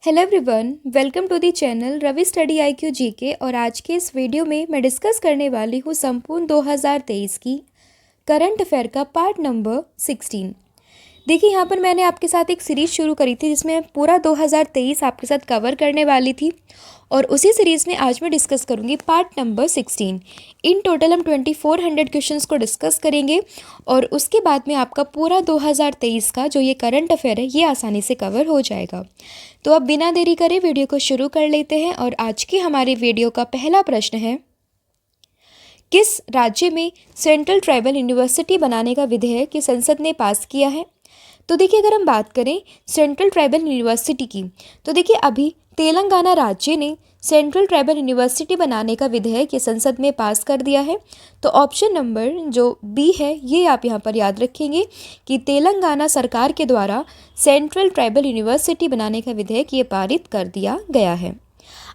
Hello everyone, welcome to the channel Ravi study IQ GK. और आज के इस वीडियो में मैं डिस्कस करने वाली हूँ संपूर्ण 2023 की करंट अफेयर का पार्ट नंबर 16। देखिए, यहाँ पर मैंने आपके साथ एक सीरीज़ शुरू करी थी जिसमें पूरा 2023 आपके साथ कवर करने वाली थी, और उसी सीरीज़ में आज मैं डिस्कस करूँगी पार्ट नंबर 16। इन टोटल हम 2400 क्वेश्चंस को डिस्कस करेंगे, और उसके बाद में आपका पूरा 2023 का जो ये करंट अफेयर है ये आसानी से कवर हो जाएगा। तो अब बिना देरी करे वीडियो को शुरू कर लेते हैं। और आज की हमारी वीडियो का पहला प्रश्न है, किस राज्य में सेंट्रल ट्राइबल यूनिवर्सिटी बनाने का विधेयक की संसद ने पास किया है? तो देखिए, अगर हम बात करें सेंट्रल ट्राइबल यूनिवर्सिटी की, तो देखिए अभी तेलंगाना राज्य ने सेंट्रल ट्राइबल यूनिवर्सिटी बनाने का विधेयक ये संसद में पास कर दिया है। तो ऑप्शन नंबर जो बी है ये आप यहाँ पर याद रखेंगे कि तेलंगाना सरकार के द्वारा सेंट्रल ट्राइबल यूनिवर्सिटी बनाने का विधेयक ये पारित कर दिया गया है।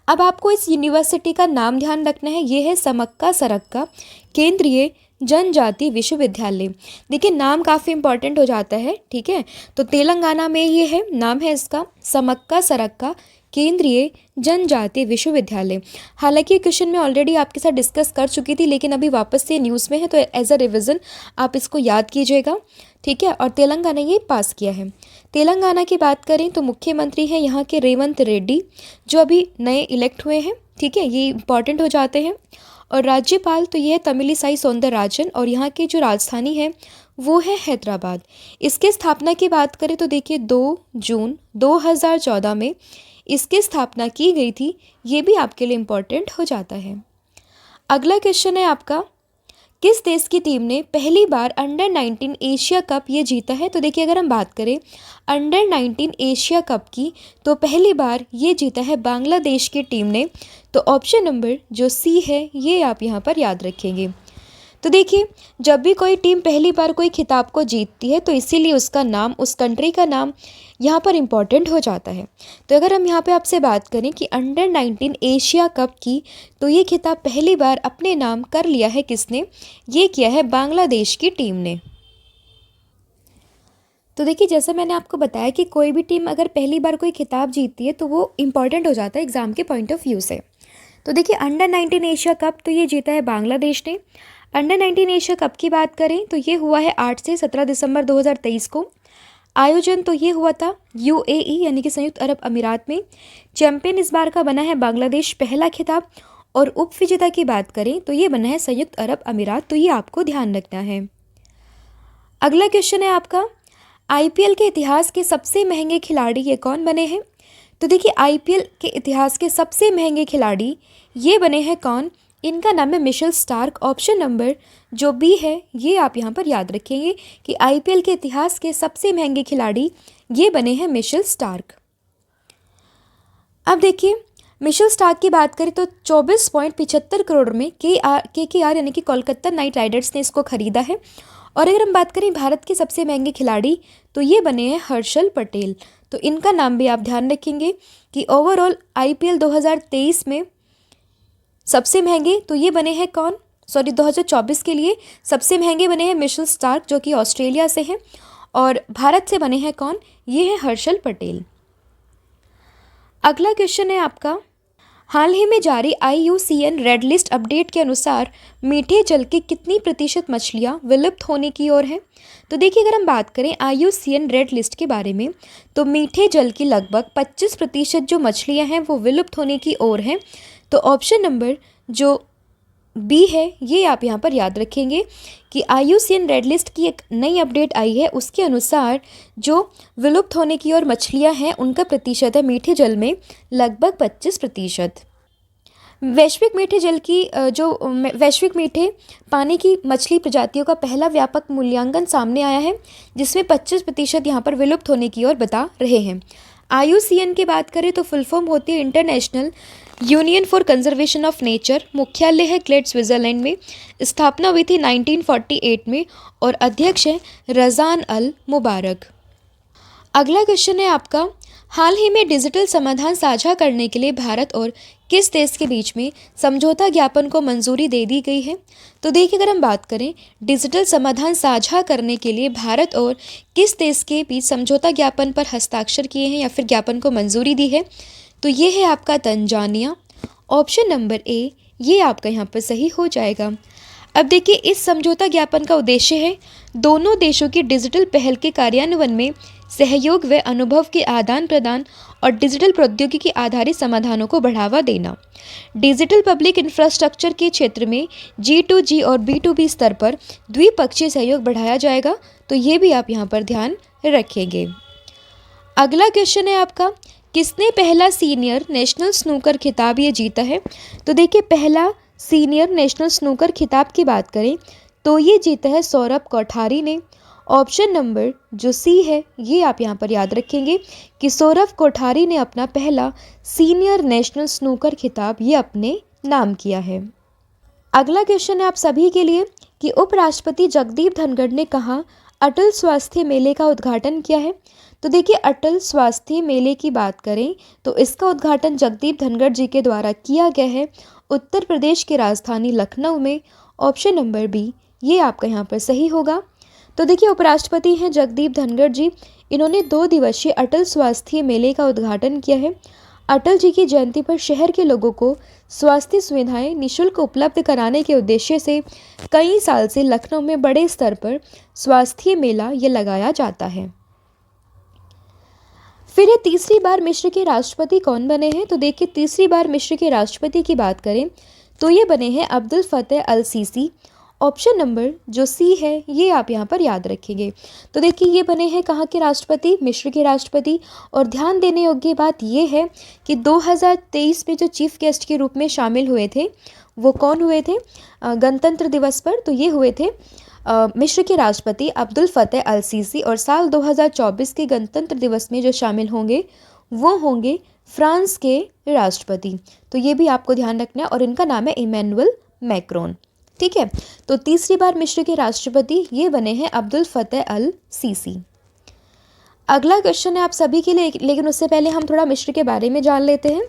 अब आपको इस यूनिवर्सिटी का नाम ध्यान रखना है, ये है समक्का सरक्का केंद्रीय जनजाति विश्वविद्यालय। देखिए, नाम काफ़ी इंपॉर्टेंट हो जाता है, ठीक है। तो तेलंगाना में ये है, नाम है इसका समक्का सरक्का केंद्रीय जनजाति विश्वविद्यालय। हालांकि क्वेश्चन में ऑलरेडी आपके साथ डिस्कस कर चुकी थी, लेकिन अभी वापस से न्यूज़ में है, तो एज अ रिविज़न आप इसको याद कीजिएगा, ठीक है। और तेलंगाना ये पास किया है। तेलंगाना की बात करें तो मुख्यमंत्री हैं यहाँ के रेवंत रेड्डी, जो अभी नए इलेक्ट हुए हैं, ठीक है, ये इंपॉर्टेंट हो जाते हैं। और राज्यपाल तो ये है तमिलिसाई सौंदरराजन, और यहाँ की जो राजधानी है वो है हैदराबाद। इसके स्थापना की बात करें तो देखिए 2 जून 2014 में इसकी स्थापना की गई थी, ये भी आपके लिए इम्पॉर्टेंट हो जाता है। अगला क्वेश्चन है आपका, किस देश की टीम ने पहली बार अंडर 19 एशिया कप ये जीता है? तो देखिए, अगर हम बात करें अंडर 19 एशिया कप की, तो पहली बार ये जीता है बांग्लादेश की टीम ने। तो ऑप्शन नंबर जो सी है ये आप यहाँ पर याद रखेंगे। तो देखिए, जब भी कोई टीम पहली बार कोई खिताब को जीतती है तो इसीलिए उसका नाम, उस कंट्री का नाम यहाँ पर इम्पॉर्टेंट हो जाता है। तो अगर हम यहाँ पे आपसे बात करें कि अंडर 19 एशिया कप की, तो ये खिताब पहली बार अपने नाम कर लिया है किसने? ये किया है बांग्लादेश की टीम ने। तो देखिए, जैसे मैंने आपको बताया कि कोई भी टीम अगर पहली बार कोई खिताब जीतती है तो वो इम्पॉर्टेंट हो जाता है एग्ज़ाम के पॉइंट ऑफ व्यू से। तो देखिए, अंडर 19 एशिया कप तो ये जीता है बांग्लादेश ने। अंडर 19 एशिया कप की बात करें तो ये हुआ है 8 से 17 दिसंबर 2023 को। आयोजन तो ये हुआ था UAE यानी कि संयुक्त अरब अमीरात में। चैंपियन इस बार का बना है बांग्लादेश, पहला खिताब। और उप विजेता की बात करें तो ये बना है संयुक्त अरब अमीरात, तो ये आपको ध्यान रखना है। अगला क्वेश्चन है आपका, IPL के इतिहास के सबसे महंगे खिलाड़ी ये कौन बने हैं? तो देखिए, IPL के इतिहास के सबसे महंगे खिलाड़ी ये बने हैं कौन? इनका नाम है मिशेल स्टार्क। ऑप्शन नंबर जो बी है ये आप यहाँ पर याद रखेंगे कि IPL के इतिहास के सबसे महंगे खिलाड़ी ये बने हैं मिशेल स्टार्क। अब देखिए, मिशेल स्टार्क की बात करें तो 24.75 करोड़ में KKR यानी कि कोलकाता नाइट राइडर्स ने इसको खरीदा है। और अगर हम बात करें भारत के सबसे महंगे खिलाड़ी, तो ये बने हैं हर्षल पटेल। तो इनका नाम भी आप ध्यान रखेंगे कि ओवरऑल IPL 2023 में सबसे महंगे तो ये बने हैं कौन? 2024 के लिए सबसे महंगे बने हैं मिशेल स्टार्क, जो कि ऑस्ट्रेलिया से हैं। और भारत से बने हैं कौन? ये है हर्षल पटेल। अगला क्वेश्चन है आपका, हाल ही में जारी IUCN रेड लिस्ट अपडेट के अनुसार मीठे जल की कितनी प्रतिशत मछलियाँ विलुप्त होने की ओर हैं? तो देखिए, अगर हम बात करें IUCN रेड लिस्ट के बारे में, तो मीठे जल की लगभग 25% जो मछलियाँ हैं वो विलुप्त होने की ओर हैं। तो ऑप्शन नंबर जो बी है ये आप यहाँ पर याद रखेंगे कि IUCN रेड लिस्ट की एक नई अपडेट आई है, उसके अनुसार जो विलुप्त होने की ओर मछलियाँ हैं उनका प्रतिशत है मीठे जल में लगभग 25%। वैश्विक मीठे जल की वैश्विक मीठे पानी की मछली प्रजातियों का पहला व्यापक मूल्यांकन सामने आया है, जिसमें 25% यहाँ पर विलुप्त होने की ओर बता रहे हैं। IUCN की बात करें तो फुल फॉर्म होती है international union for conservation of nature. मुख्यालय है क्लेड, स्विट्जरलैंड में। स्थापना हुई थी 1948 में, और अध्यक्ष है रज़ान अल मुबारक। अगला क्वेश्चन है आपका, हाल ही में डिजिटल समाधान साझा करने के लिए भारत और किस देश के बीच में समझौता ज्ञापन को मंजूरी दे दी गई है? तो देखिए, अगर हम बात करें डिजिटल समाधान साझा करने के लिए भारत और किस देश के बीच समझौता ज्ञापन पर हस्ताक्षर किए हैं या फिर ज्ञापन को मंजूरी दी है, तो ये है आपका तंजानिया। ऑप्शन नंबर ए ये आपका यहाँ पर सही हो जाएगा। अब देखिए, इस समझौता ज्ञापन का उद्देश्य है दोनों देशों की डिजिटल पहल के कार्यान्वयन में सहयोग व अनुभव के आदान प्रदान और डिजिटल प्रौद्योगिकी आधारित समाधानों को बढ़ावा देना। डिजिटल पब्लिक इंफ्रास्ट्रक्चर के क्षेत्र में G2G और B2B स्तर पर द्विपक्षीय सहयोग बढ़ाया जाएगा। तो ये भी आप यहाँ पर ध्यान रखेंगे। अगला क्वेश्चन है आपका, किसने पहला सीनियर नेशनल स्नूकर खिताब ये जीता है? तो देखिए, पहला सीनियर नेशनल स्नूकर खिताब की बात करें तो ये जीता है सौरभ कोठारी ने। ऑप्शन नंबर जो सी है ये आप यहाँ पर याद रखेंगे कि सौरभ कोठारी ने अपना पहला सीनियर नेशनल स्नूकर खिताब ये अपने नाम किया है। अगला क्वेश्चन है आप सभी के लिए कि उपराष्ट्रपति जगदीप धनखड़ ने कहाँ अटल स्वास्थ्य मेले का उद्घाटन किया है? तो देखिए, अटल स्वास्थ्य मेले की बात करें तो इसका उद्घाटन जगदीप धनखड़ जी के द्वारा किया गया है उत्तर प्रदेश की राजधानी लखनऊ में। ऑप्शन नंबर बी ये आपका यहाँ पर सही होगा। तो देखिए, उपराष्ट्रपति हैं जगदीप धनखड़ जी, इन्होंने 2 दिवसीय अटल स्वास्थ्य मेले का उद्घाटन किया है। अटल जी की जयंती पर शहर के लोगों को स्वास्थ्य सुविधाएं निःशुल्क उपलब्ध कराने के उद्देश्य से कई साल से लखनऊ में बड़े स्तर पर स्वास्थ्य मेला ये लगाया जाता है। फिर ये तीसरी बार मिस्र के राष्ट्रपति कौन बने हैं? तो देखिए, तीसरी बार मिस्र के राष्ट्रपति की बात करें तो ये बने हैं अब्दुल फतेह अल सीसी। ऑप्शन नंबर जो सी है ये आप यहाँ पर याद रखेंगे। तो देखिए, ये बने हैं कहाँ के राष्ट्रपति? मिस्र के राष्ट्रपति। और ध्यान देने योग्य बात ये है कि 2023 में जो चीफ गेस्ट के रूप में शामिल हुए थे वो कौन हुए थे गणतंत्र दिवस पर? तो ये हुए थे मिस्र के राष्ट्रपति अब्दुल फतेह अल सीसी। और साल 2024 के गणतंत्र दिवस में जो शामिल होंगे वो होंगे फ्रांस के राष्ट्रपति। तो ये भी आपको ध्यान रखना है और इनका नाम है इमैनुअल मैक्रोन। ठीक है, तो तीसरी बार मिस्र के राष्ट्रपति ये बने हैं अब्दुल फतेह अल सीसी। अगला क्वेश्चन है आप सभी के लिए, लेकिन उससे पहले हम थोड़ा मिस्र के बारे में जान लेते हैं।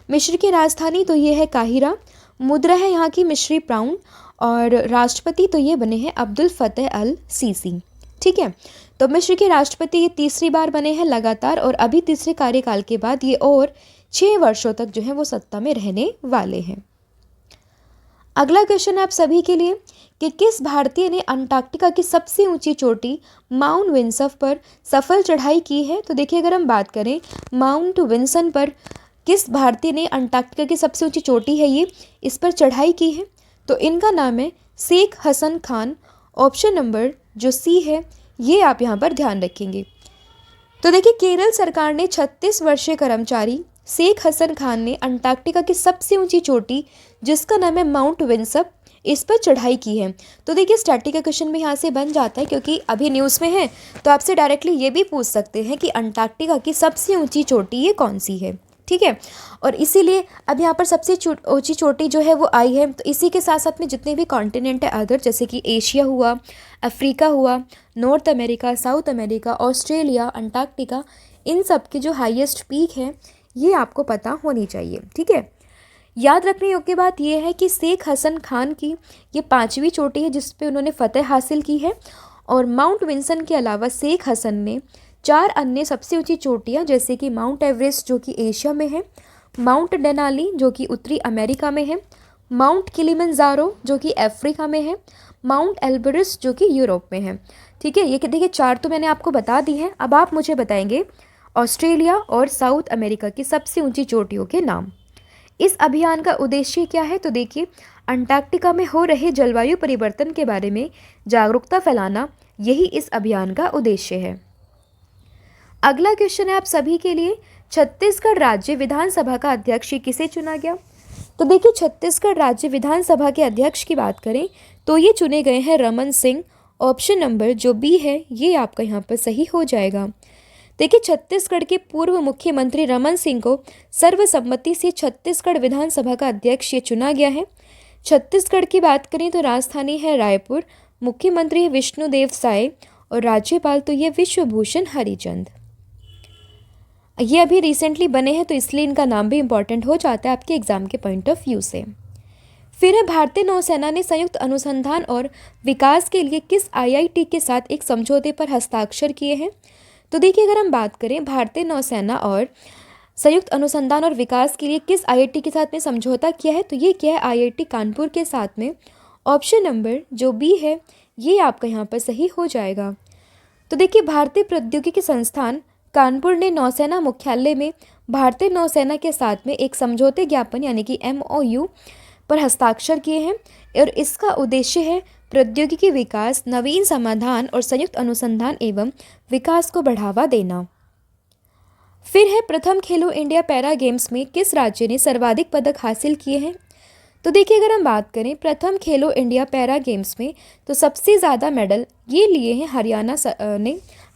मिस्र की राजधानी तो ये है काहिरा, मुद्रा है यहाँ की मिस्री पाउंड और राष्ट्रपति तो ये बने हैं अब्दुल फतेह अल सीसी। ठीक है, तो मिस्र के राष्ट्रपति ये तीसरी बार बने हैं लगातार और अभी तीसरे कार्यकाल के बाद ये और 6 वर्षों तक जो है वो सत्ता में रहने वाले हैं। अगला क्वेश्चन है आप सभी के लिए कि किस भारतीय ने अंटार्कटिका की सबसे ऊंची चोटी माउंट विंसन पर सफल चढ़ाई की है? तो देखिए, अगर हम बात करें माउंट विंसन पर किस भारतीय ने अंटार्कटिका की सबसे ऊंची चोटी है ये इस पर चढ़ाई की है, तो इनका नाम है शेख हसन खान। ऑप्शन नंबर जो सी है ये आप यहाँ पर ध्यान रखेंगे। तो देखिए, केरल सरकार ने 36 वर्षीय कर्मचारी शेख हसन खान ने अंटार्कटिका की सबसे ऊंची चोटी जिसका नाम है माउंट विंसन इस पर चढ़ाई की है। तो देखिए, स्टैटिक का क्वेश्चन भी यहाँ से बन जाता है क्योंकि अभी न्यूज़ में है, तो आपसे डायरेक्टली ये भी पूछ सकते हैं कि अंटार्कटिका की सबसे ऊंची चोटी ये कौन सी है। ठीक है, और इसीलिए अब यहाँ पर सबसे ऊंची चोटी जो है वो आई है। तो इसी के साथ साथ में जितने भी कॉन्टिनेंट है अदर, जैसे कि एशिया हुआ, अफ्रीका हुआ, North America, South America, Australia, Antarctica, इन सब की जो हाईएस्ट पीक है ये आपको पता होनी चाहिए। ठीक है, याद रखने योग्य बात यह है कि शेख हसन खान की ये 5वीं चोटी है जिस पे उन्होंने फतेह हासिल की है। और माउंट विंसन के अलावा शेख हसन ने 4 अन्य सबसे ऊंची चोटियाँ जैसे कि माउंट एवरेस्ट जो कि एशिया में है, माउंट डेनाली जो कि उत्तरी अमेरिका में है, माउंट किलिमंजारो जो कि अफ्रीका में है, माउंट एल्ब्रस जो कि यूरोप में है। ठीक है, ये देखिए 4 तो मैंने आपको बता दी हैं। अब आप मुझे बताएंगे ऑस्ट्रेलिया और साउथ अमेरिका की सबसे ऊंची चोटियों के नाम। इस अभियान का उद्देश्य क्या है? तो देखिए, अंटार्कटिका में हो रहे जलवायु परिवर्तन के बारे में जागरूकता फैलाना, यही इस अभियान का उद्देश्य है। अगला क्वेश्चन है आप सभी के लिए, छत्तीसगढ़ राज्य विधानसभा का अध्यक्ष किसे चुना गया? तो देखिए, छत्तीसगढ़ राज्य विधानसभा के अध्यक्ष की बात करें तो ये चुने गए हैं रमन सिंह। ऑप्शन नंबर जो बी है ये आपका यहाँ पर सही हो जाएगा। देखिए, छत्तीसगढ़ के पूर्व मुख्यमंत्री रमन सिंह को सर्वसम्मति से छत्तीसगढ़ विधानसभा का अध्यक्ष ये चुना गया है। छत्तीसगढ़ की बात करें तो राजधानी है रायपुर, मुख्यमंत्री है विष्णुदेव साय और राज्यपाल तो ये विश्वभूषण हरिचंद। ये अभी रिसेंटली बने हैं तो इसलिए इनका नाम भी इम्पॉर्टेंट हो जाता है आपके एग्ज़ाम के पॉइंट ऑफ व्यू से। फिर है भारतीय नौसेना ने संयुक्त अनुसंधान और विकास के लिए किस आईआईटी के साथ एक समझौते पर हस्ताक्षर किए हैं। तो देखिए, अगर हम बात करें भारतीय नौसेना और संयुक्त अनुसंधान और विकास के लिए किस आईआईटी के साथ में समझौता किया है, तो ये किया है आईआईटी कानपुर के साथ में। ऑप्शन नंबर जो बी है ये आपका यहाँ पर सही हो जाएगा। तो देखिए, भारतीय प्रौद्योगिकी संस्थान कानपुर ने नौसेना मुख्यालय में भारतीय नौसेना के साथ में एक समझौते ज्ञापन यानी कि एमओयू पर हस्ताक्षर किए हैं और इसका उद्देश्य है प्रौद्योगिकी विकास, नवीन समाधान और संयुक्त अनुसंधान एवं विकास को बढ़ावा देना। फिर है प्रथम खेलो इंडिया पैरा गेम्स में किस राज्य ने सर्वाधिक पदक हासिल किए हैं। तो देखिए, अगर हम बात करें प्रथम खेलो इंडिया पैरा गेम्स में तो सबसे ज़्यादा मेडल ये लिए हैं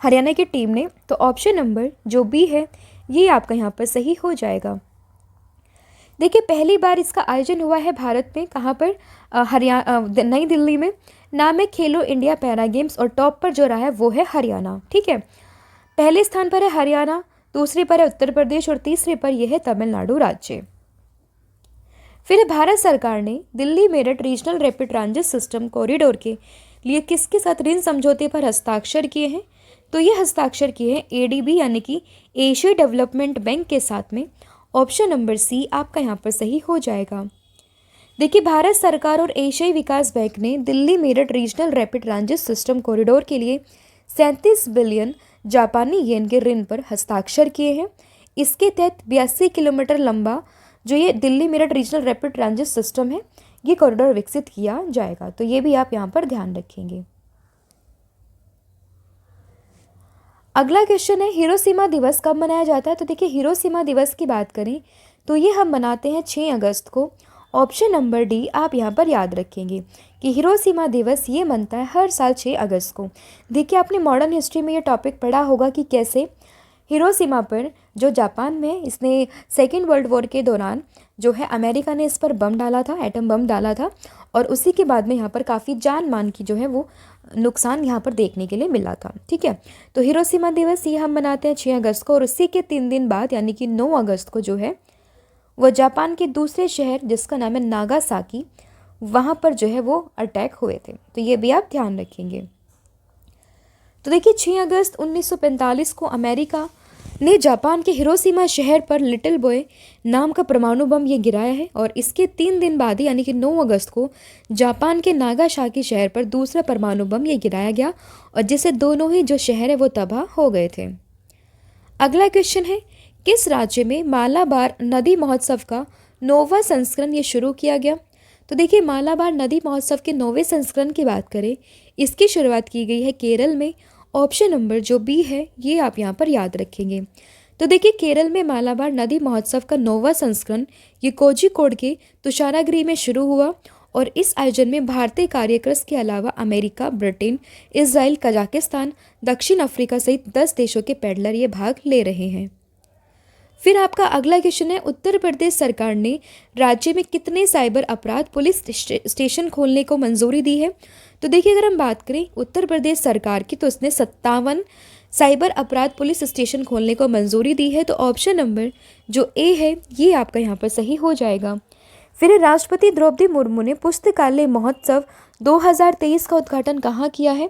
हरियाणा की टीम ने। तो ऑप्शन नंबर जो बी है ये आपका यहाँ पर सही हो जाएगा। देखिए, पहली बार इसका आयोजन हुआ है भारत में, कहाँ पर, नई दिल्ली में। नाम है खेलो इंडिया पैरा गेम्स और टॉप पर जो रहा है वो है हरियाणा। ठीक है, पहले स्थान पर है हरियाणा, दूसरे पर है उत्तर प्रदेश और तीसरे पर यह है तमिलनाडु राज्य। फिर भारत सरकार ने Delhi Meerut regional rapid transit system corridor के लिए किसके साथ ऋण समझौते पर हस्ताक्षर किए हैं। तो ये हस्ताक्षर किए हैं एडीबी यानी कि एशिया डेवलपमेंट बैंक के साथ में। ऑप्शन नंबर सी आपका यहाँ पर सही हो जाएगा। देखिए, भारत सरकार और एशियाई विकास बैंक ने Delhi Meerut regional rapid transit system corridor के लिए 37 बिलियन जापानी येन के ऋण पर हस्ताक्षर किए हैं। इसके तहत 82 किलोमीटर लंबा जो ये Delhi Meerut regional rapid transit system है ये कॉरिडोर विकसित किया जाएगा। तो ये भी आप यहाँ पर ध्यान रखेंगे। अगला क्वेश्चन है हिरोशिमा दिवस कब मनाया जाता है। तो देखिए, हिरोशिमा दिवस की बात करें तो ये हम मनाते हैं 6 अगस्त को। ऑप्शन नंबर डी आप यहाँ पर याद रखेंगे कि हिरोशिमा दिवस ये मनता है हर साल 6 अगस्त को। देखिए, आपने मॉडर्न हिस्ट्री में ये टॉपिक पढ़ा होगा कि कैसे हिरोशिमा पर जो जापान में इसने सेकेंड वर्ल्ड वॉर के दौरान जो है अमेरिका ने इस पर बम डाला था, एटम बम डाला था, और उसी के बाद में यहाँ पर काफ़ी जान मान की जो है वो नुकसान यहाँ पर देखने के लिए मिला था। ठीक है, तो हिरोशिमा दिवस ये हम मनाते हैं 6 अगस्त को और उसी के 3 दिन बाद यानी कि 9 अगस्त को जो है वो जापान के दूसरे शहर जिसका नाम है नागासाकी, वहाँ पर जो है वो अटैक हुए थे। तो ये भी आप ध्यान रखेंगे। तो देखिए, 6 अगस्त 1945 को अमेरिका ने जापान के हिरोशिमा शहर पर लिटिल बॉय नाम का परमाणु बम ये गिराया है और इसके 3 दिन बाद ही यानी कि 9 अगस्त को जापान के नागासाकी शहर पर दूसरा परमाणु बम ये गिराया गया और जिससे दोनों ही जो शहर है वो तबाह हो गए थे। अगला क्वेश्चन है किस राज्य में मालाबार नदी महोत्सव का 9वां संस्करण ये शुरू किया गया। तो देखिए, मालाबार नदी महोत्सव के 9वें संस्करण की बात करें इसकी शुरुआत की गई है केरल में। ऑप्शन नंबर जो बी है ये आप यहाँ पर याद रखेंगे। तो देखिए, केरल में मालाबार नदी महोत्सव का 9वां संस्करण ये कोझिकोड के तुषारागिरी में शुरू हुआ और इस आयोजन में भारतीय कार्यक्रम के अलावा अमेरिका, ब्रिटेन, इजराइल, कजाकिस्तान, दक्षिण अफ्रीका सहित 10 देशों के पैडलर ये भाग ले रहे हैं। फिर आपका अगला क्वेश्चन है उत्तर प्रदेश सरकार ने राज्य में कितने साइबर अपराध पुलिस स्टेशन खोलने को मंजूरी दी है। तो देखिए, अगर हम बात करें उत्तर प्रदेश सरकार की तो उसने 57 साइबर अपराध पुलिस स्टेशन खोलने को मंजूरी दी है। तो ऑप्शन नंबर जो ए है ये आपका यहाँ पर सही हो जाएगा। फिर राष्ट्रपति द्रौपदी मुर्मू ने पुस्तकालय महोत्सव 2023 का उद्घाटन कहाँ किया है।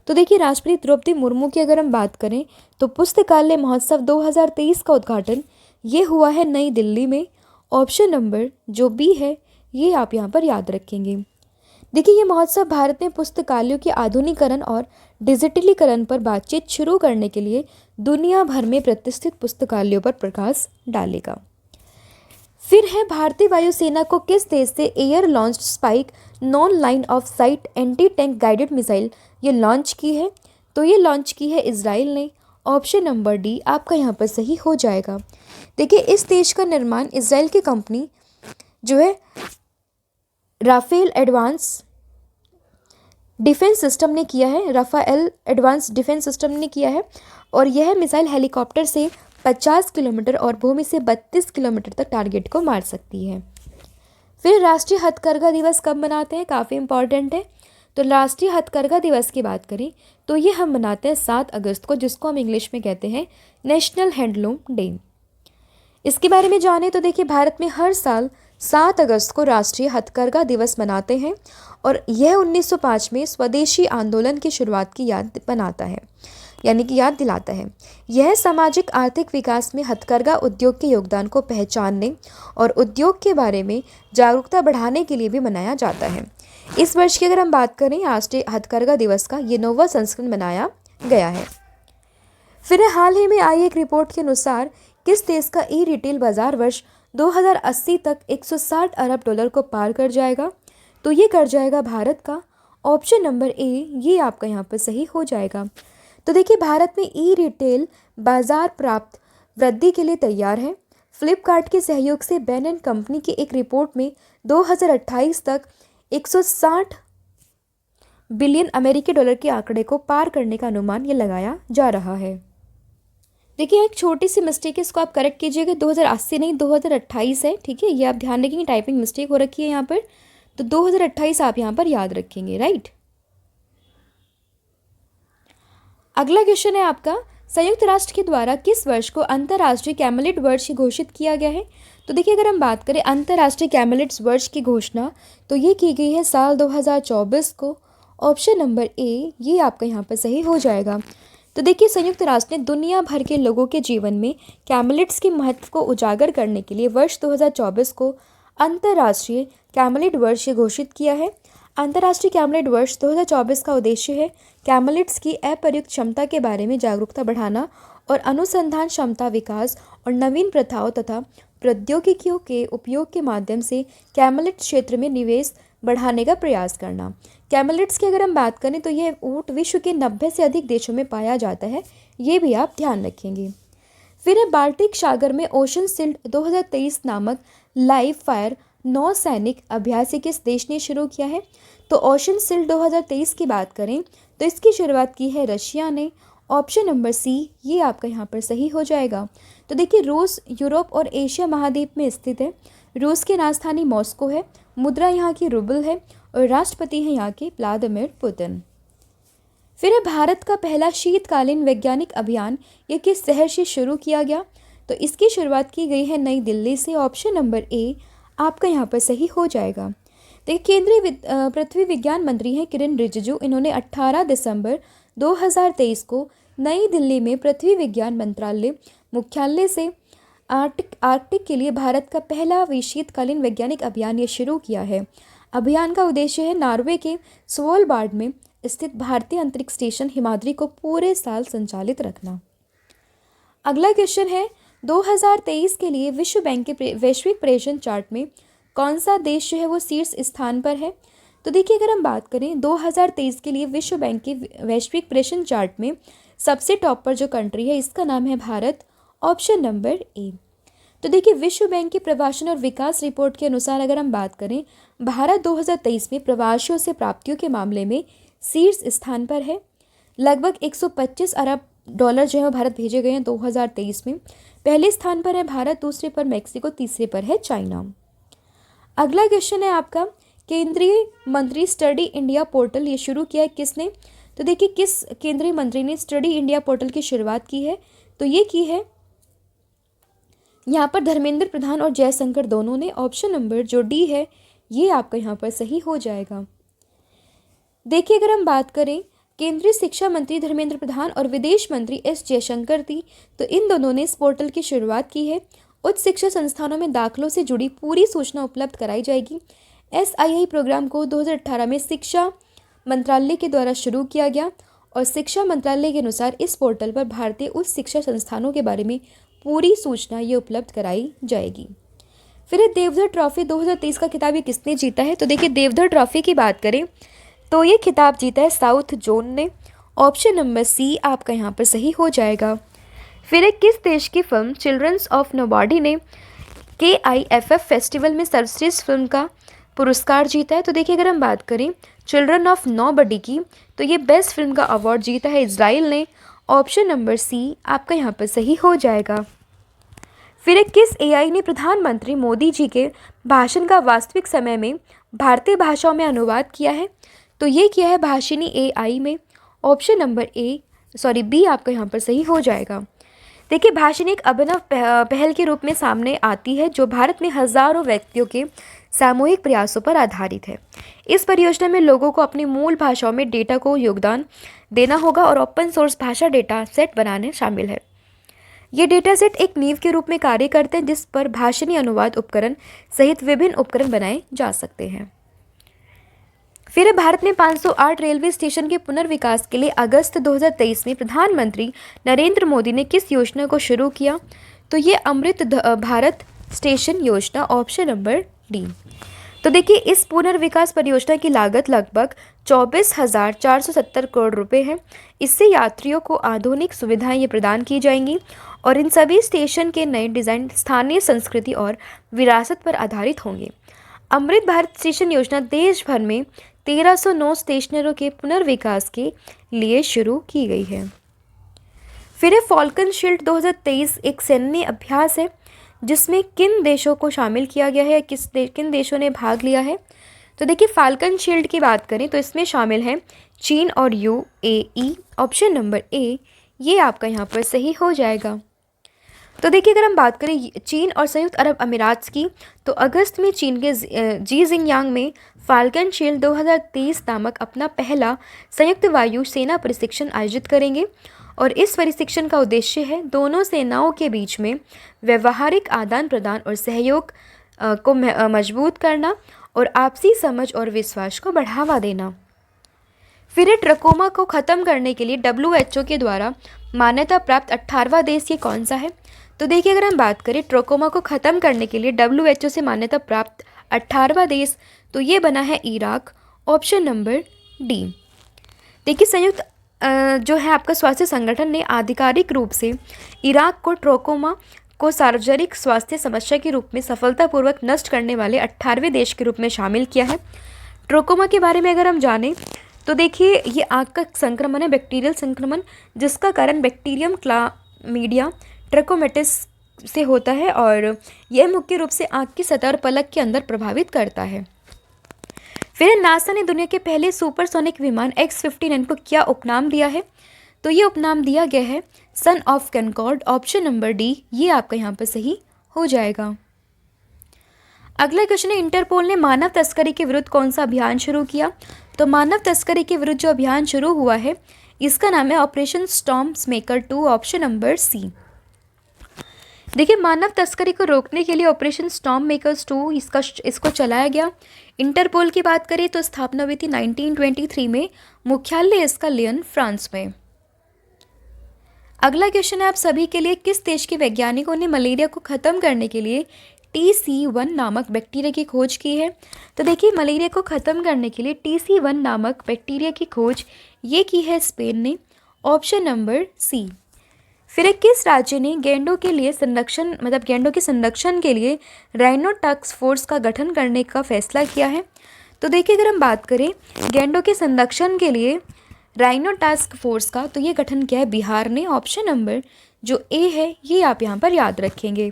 तो देखिए, राष्ट्रपति द्रौपदी मुर्मू की अगर हम बात करें तो पुस्तकालय महोत्सव 2023 का उद्घाटन ये हुआ है नई दिल्ली में। ऑप्शन नंबर जो बी है ये आप यहाँ पर याद रखेंगे। देखिए, ये महोत्सव भारत में पुस्तकालयों के आधुनिकीकरण और डिजिटलीकरण पर बातचीत शुरू करने के लिए दुनिया भर में प्रतिष्ठित पुस्तकालयों पर प्रकाश डालेगा। फिर है भारतीय वायुसेना को किस देश से air launch spike non line of site anti tank guided missile ये लॉन्च की है। तो ये लॉन्च की है इजराइल ने। ऑप्शन नंबर डी आपका यहाँ पर सही हो जाएगा। देखिए, इस देश का निर्माण इजराइल की कंपनी जो है राफेल एडवांस डिफेंस सिस्टम ने किया है, राफेल एडवांस डिफेंस सिस्टम ने किया है और यह मिसाइल हेलीकॉप्टर से 50 किलोमीटर और भूमि से 32 किलोमीटर तक टारगेट को मार सकती है। फिर राष्ट्रीय हथकरघा दिवस कब मनाते हैं, काफ़ी इंपॉर्टेंट है। तो राष्ट्रीय हथकरघा दिवस की बात करें तो ये हम मनाते हैं 7 अगस्त को, जिसको हम इंग्लिश में कहते हैं नेशनल हैंडलूम डे। इसके बारे में जाने तो देखिए, भारत में हर साल 7 अगस्त को राष्ट्रीय हथकरघा दिवस मनाते हैं और यह 1905 में स्वदेशी आंदोलन की शुरुआत की याद बनाता है, यानी कि याद दिलाता है। यह सामाजिक आर्थिक विकास में हथकरघा उद्योग के योगदान को पहचानने और उद्योग के बारे में जागरूकता बढ़ाने के लिए भी मनाया जाता है। इस वर्ष की अगर हम बात करें राष्ट्रीय हथकरघा दिवस का, ये 9वां संस्करण मनाया गया है। फिर हाल ही में आई एक रिपोर्ट के अनुसार किस देश का ई रिटेल बाजार वर्ष 2080 तक 160 अरब डॉलर को पार कर जाएगा? तो ये कर जाएगा भारत का। ऑप्शन नंबर ए ये आपका यहाँ पर सही हो जाएगा। तो देखिए, भारत में ई रिटेल बाजार प्राप्त वृद्धि के लिए तैयार है। फ्लिपकार्ट के सहयोग से बैन एंड कंपनी की एक रिपोर्ट में 2028 तक 160 बिलियन अमेरिकी डॉलर के आंकड़े को पार करने का अनुमान ये लगाया जा रहा है। देखिए, एक छोटी सी मिस्टेक है, इसको आप करेक्ट कीजिएगा। 2080 नहीं 2028 है, ठीक है। ये आप ध्यान रखेंगे, टाइपिंग मिस्टेक हो रखी है यहाँ पर, तो 2028 आप यहाँ पर याद रखेंगे, राइट। अगला क्वेश्चन है आपका, संयुक्त राष्ट्र के द्वारा किस वर्ष को अंतर्राष्ट्रीय कैमलिड वर्ष घोषित किया गया है? तो देखिए, अगर हम बात करें अंतर्राष्ट्रीय कैमलिड्स वर्ष की घोषणा, तो ये की गई है साल 2024 को। ऑप्शन नंबर ए ये आपका यहाँ पर सही हो जाएगा। तो देखिए, संयुक्त राष्ट्र ने दुनिया भर के लोगों के जीवन में कैमलिड्स के महत्व को उजागर करने के लिए वर्ष 2024 को अंतर्राष्ट्रीय कैमलिड वर्ष घोषित किया है। अंतर्राष्ट्रीय कैमलिड वर्ष 2024 का उद्देश्य है कैमलिड्स की अप्रयुक्त क्षमता के बारे में जागरूकता बढ़ाना और अनुसंधान क्षमता विकास और नवीन प्रथाओं तथा प्रौद्योगिकियों के उपयोग के माध्यम से कैमलिड क्षेत्र में निवेश बढ़ाने का प्रयास करना। कैमलिड्स की अगर हम बात करें तो यह ऊँट विश्व के 90 से अधिक देशों में पाया जाता है, ये भी आप ध्यान रखेंगे। फिर है बाल्टिक सागर में ओशन सिल्ड 2023 नामक लाइव फायर नौसैनिक अभ्यास किस देश ने शुरू किया है? तो ओशन सिल्ड 2023 की बात करें तो इसकी शुरुआत की है रशिया ने। ऑप्शन नंबर सी ये आपका यहाँ पर सही हो जाएगा। तो देखिए, रूस यूरोप और एशिया महाद्वीप में स्थित है। रूस की राजधानी मॉस्को है, मुद्रा यहाँ की रूबल है और राष्ट्रपति हैं यहाँ के व्लादिमीर पुतिन। फिर है भारत का पहला शीतकालीन वैज्ञानिक अभियान ये किस शहर से शुरू किया गया? तो इसकी शुरुआत की गई है नई दिल्ली से। ऑप्शन नंबर ए आपका यहाँ पर सही हो जाएगा। देखिए, केंद्रीय पृथ्वी विज्ञान मंत्री हैं किरण रिजिजू। इन्होंने 18 दिसंबर 2023 को नई दिल्ली में पृथ्वी विज्ञान मंत्रालय मुख्यालय से आर्कटिक के लिए भारत का पहला शीतकालीन वैज्ञानिक अभियान ये शुरू किया है। अभियान का उद्देश्य है नॉर्वे के स्वालबार्ड में स्थित भारतीय अंतरिक्ष स्टेशन हिमाद्री को पूरे साल संचालित रखना। अगला क्वेश्चन है, 2023 के लिए विश्व बैंक के वैश्विक पर्यटन चार्ट में कौन सा देश जो है वो शीर्ष स्थान पर है? तो देखिए, अगर हम बात करें 2023 के लिए विश्व बैंक के वैश्विक पर्यटन चार्ट में सबसे टॉप पर जो कंट्री है इसका नाम है भारत। ऑप्शन नंबर ए। तो देखिए, विश्व बैंक की प्रवासन और विकास रिपोर्ट के अनुसार अगर हम बात करें, भारत 2023 में प्रवासियों से प्राप्तियों के मामले में शीर्ष स्थान पर है। लगभग 125 अरब डॉलर जो है भारत भेजे गए हैं 2023 में। पहले स्थान पर है भारत, दूसरे पर मैक्सिको, तीसरे पर है चाइना। अगला क्वेश्चन है आपका, केंद्रीय मंत्री स्टडी इंडिया पोर्टल ये शुरू किया है किसने? तो देखिए, किस केंद्रीय मंत्री ने स्टडी इंडिया पोर्टल की शुरुआत की है? तो ये की है यहाँ पर धर्मेंद्र प्रधान और जयशंकर दोनों ने। ऑप्शन नंबर जो डी है ये आपका यहाँ पर सही हो जाएगा। देखिए, अगर हम बात करें केंद्रीय शिक्षा मंत्री धर्मेंद्र प्रधान और विदेश मंत्री एस जयशंकर थी, तो इन दोनों ने इस पोर्टल की शुरुआत की है। उच्च शिक्षा संस्थानों में दाखिलों से जुड़ी पूरी सूचना उपलब्ध कराई जाएगी। SII प्रोग्राम को 2018 में शिक्षा मंत्रालय के द्वारा शुरू किया गया और शिक्षा मंत्रालय के अनुसार इस पोर्टल पर भारतीय उच्च शिक्षा संस्थानों के बारे में पूरी सूचना ये उपलब्ध कराई जाएगी। फिर देवधर ट्रॉफी 2023 का खिताब ये किसने जीता है? तो देखिए, देवधर ट्रॉफी की बात करें तो ये खिताब जीता है साउथ जोन ने। ऑप्शन नंबर सी आपका यहाँ पर सही हो जाएगा। फिर किस देश की फिल्म चिल्ड्रंस ऑफ नोबॉडी ने KIFF फेस्टिवल में सर्वश्रेष्ठ फिल्म का पुरस्कार जीता है? तो देखिए, अगर हम बात करें चिल्ड्रन ऑफ नोबॉडी की, तो ये बेस्ट फिल्म का अवार्ड जीता है इजराइल ने। ऑप्शन नंबर सी आपका यहाँ पर सही हो जाएगा। फिर किस AI ने प्रधानमंत्री मोदी जी के भाषण का वास्तविक समय में भारतीय भाषाओं में अनुवाद किया है? तो ये किया है भाषिनी AI में। ऑप्शन नंबर बी आपका यहाँ पर सही हो जाएगा। देखिए, भाषिनी एक अभिनव पहल के रूप में सामने आती है जो भारत में हजारों व्यक्तियों के सामूहिक प्रयासों पर आधारित है। इस परियोजना में लोगों को अपनी मूल भाषाओं में डेटा को योगदान देना होगा और ओपन सोर्स भाषा डेटा सेट बनाने शामिल है। ये डेटा सेट एक नींव के रूप में कार्य करते हैं जिस पर भाषणी अनुवाद उपकरण सहित विभिन्न उपकरण बनाए जा सकते हैं। फिर भारत में 508 रेलवे स्टेशन के पुनर्विकास के लिए अगस्त 2023 में प्रधानमंत्री नरेंद्र मोदी ने किस योजना को शुरू किया? तो ये अमृत भारत स्टेशन योजना, ऑप्शन नंबर डी। तो देखिए, इस पुनर्विकास परियोजना की लागत लगभग 24,470 करोड़ रुपए है। इससे यात्रियों को आधुनिक सुविधाएं ये प्रदान की जाएंगी और इन सभी स्टेशन के नए डिज़ाइन स्थानीय संस्कृति और विरासत पर आधारित होंगे। अमृत भारत स्टेशन योजना देश भर में 1309 स्टेशनों के पुनर्विकास के लिए शुरू की गई है। फिर फॉल्कन शील्ड 2023 एक सैन्य अभ्यास है जिसमें किन देशों को शामिल किया गया है, किन देशों ने भाग लिया है? तो देखिए, फाल्कन शील्ड की बात करें तो इसमें शामिल है चीन और UAE, ऑप्शन नंबर ए, ये आपका यहाँ पर सही हो जाएगा। तो देखिए, अगर हम बात करें चीन और संयुक्त अरब अमीरात की, तो अगस्त में चीन के जीजिंगयांग में फाल्कन शील्ड 2023 नामक अपना पहला संयुक्त वायु सेना प्रशिक्षण आयोजित करेंगे और इस प्रशिक्षण का उद्देश्य है दोनों सेनाओं के बीच में व्यवहारिक आदान प्रदान और सहयोग को मजबूत करना और आपसी समझ और विश्वास को बढ़ावा देना। फिर ट्रकोमा को ख़त्म करने के लिए WHO के द्वारा मान्यता प्राप्त 18वां देश ये कौन सा है? तो देखिए, अगर हम बात करें ट्रकोमा को ख़त्म करने के लिए WHO से मान्यता प्राप्त 18वां देश, तो ये बना है इराक, ऑप्शन नंबर डी। देखिए, संयुक्त जो है आपका स्वास्थ्य संगठन ने आधिकारिक रूप से इराक को ट्रकोमा को सार्वजनिक स्वास्थ्य समस्या के रूप में सफलतापूर्वक नष्ट करने वाले 18वें देश के रूप में शामिल किया है। ट्रकोमा के बारे में अगर हम जानें तो देखिए, ये आँख का संक्रमण है, बैक्टीरियल संक्रमण, जिसका कारण बैक्टीरियम क्लामीडिया ट्रकोमेटिस से होता है और यह मुख्य रूप से आँख की सतह और पलक के अंदर प्रभावित करता है। फिर नासा ने दुनिया के पहले सुपरसोनिक विमान X-59 को क्या उपनाम दिया है? तो ये उपनाम दिया गया है son of concord, option number D, ये आपका यहाँ पर सही हो जाएगा। अगला क्वेश्चन है, इंटरपोल ने मानव तस्करी के विरुद्ध कौन सा अभियान शुरू किया? तो मानव तस्करी के विरुद्ध जो अभियान शुरू हुआ है इसका नाम है operation storm maker 2, option number C. देखिए, मानव तस्करी को रोकने के लिए ऑपरेशन स्टॉर्म मेकर्स 2 इसको चलाया गया। इंटरपोल की बात करें तो स्थापना हुई थी 1923 में, मुख्यालय इसका लियन, फ्रांस में। अगला क्वेश्चन है आप सभी के लिए, किस देश के वैज्ञानिकों ने मलेरिया को ख़त्म करने के लिए TC1 नामक बैक्टीरिया की खोज की है? तो देखिए, मलेरिया को ख़त्म करने के लिए TC1 नामक बैक्टीरिया की खोज ये की है स्पेन ने, ऑप्शन नंबर सी। फिर किस राज्य ने गैंडों के लिए गैंडों के संरक्षण के लिए राइनो टास्क फोर्स का गठन करने का फैसला किया है? तो देखिए, अगर हम बात करें गैंडों के संरक्षण के लिए राइनो टास्क फोर्स का, तो ये गठन किया है बिहार ने, ऑप्शन नंबर जो ए है ये आप यहाँ पर याद रखेंगे।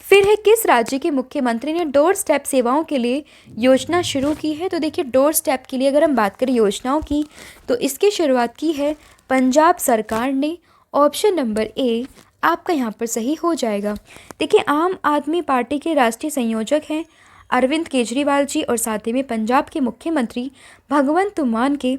फिर है किस राज्य के मुख्यमंत्री ने डोर स्टेप सेवाओं के लिए योजना शुरू की है? तो देखिए, डोर स्टेप के लिए अगर हम बात करें योजनाओं की, तो इसकी शुरुआत की है पंजाब सरकार ने, ऑप्शन नंबर ए आपका यहाँ पर सही हो जाएगा। देखिए, आम आदमी पार्टी के राष्ट्रीय संयोजक हैं अरविंद केजरीवाल जी और साथ ही में पंजाब के मुख्यमंत्री भगवंत मान के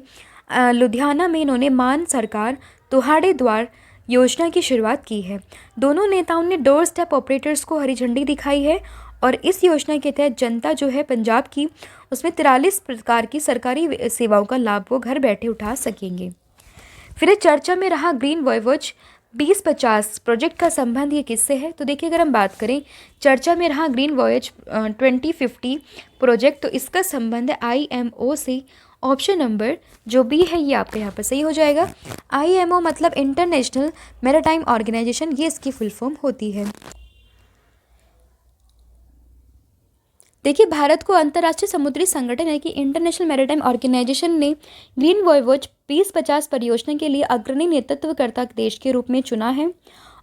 लुधियाना में इन्होंने मान सरकार तुहाड़े द्वार योजना की शुरुआत की है। दोनों नेताओं ने डोर स्टेप ऑपरेटर्स को हरी झंडी दिखाई है और इस योजना के तहत जनता जो है पंजाब की, उसमें 43 प्रकार की सरकारी सेवाओं का लाभ वो घर बैठे उठा सकेंगे। फिर चर्चा में रहा ग्रीन वॉयवोज 2050 प्रोजेक्ट का संबंध ये किससे है? तो देखिए, अगर हम बात करें चर्चा में रहा ग्रीन वॉयज 2050 प्रोजेक्ट, तो इसका संबंध है IMO से, ऑप्शन नंबर जो बी है ये आपका यहाँ पर सही हो जाएगा। IMO मतलब इंटरनेशनल मैरीटाइम ऑर्गेनाइजेशन, ये इसकी फुल फॉर्म होती है। देखिए, भारत को अंतर्राष्ट्रीय समुद्री संगठन है कि इंटरनेशनल मैरीटाइम ऑर्गेनाइजेशन ने ग्रीन वॉयवोज 2050 परियोजना के लिए अग्रणी नेतृत्वकर्ता देश के रूप में चुना है।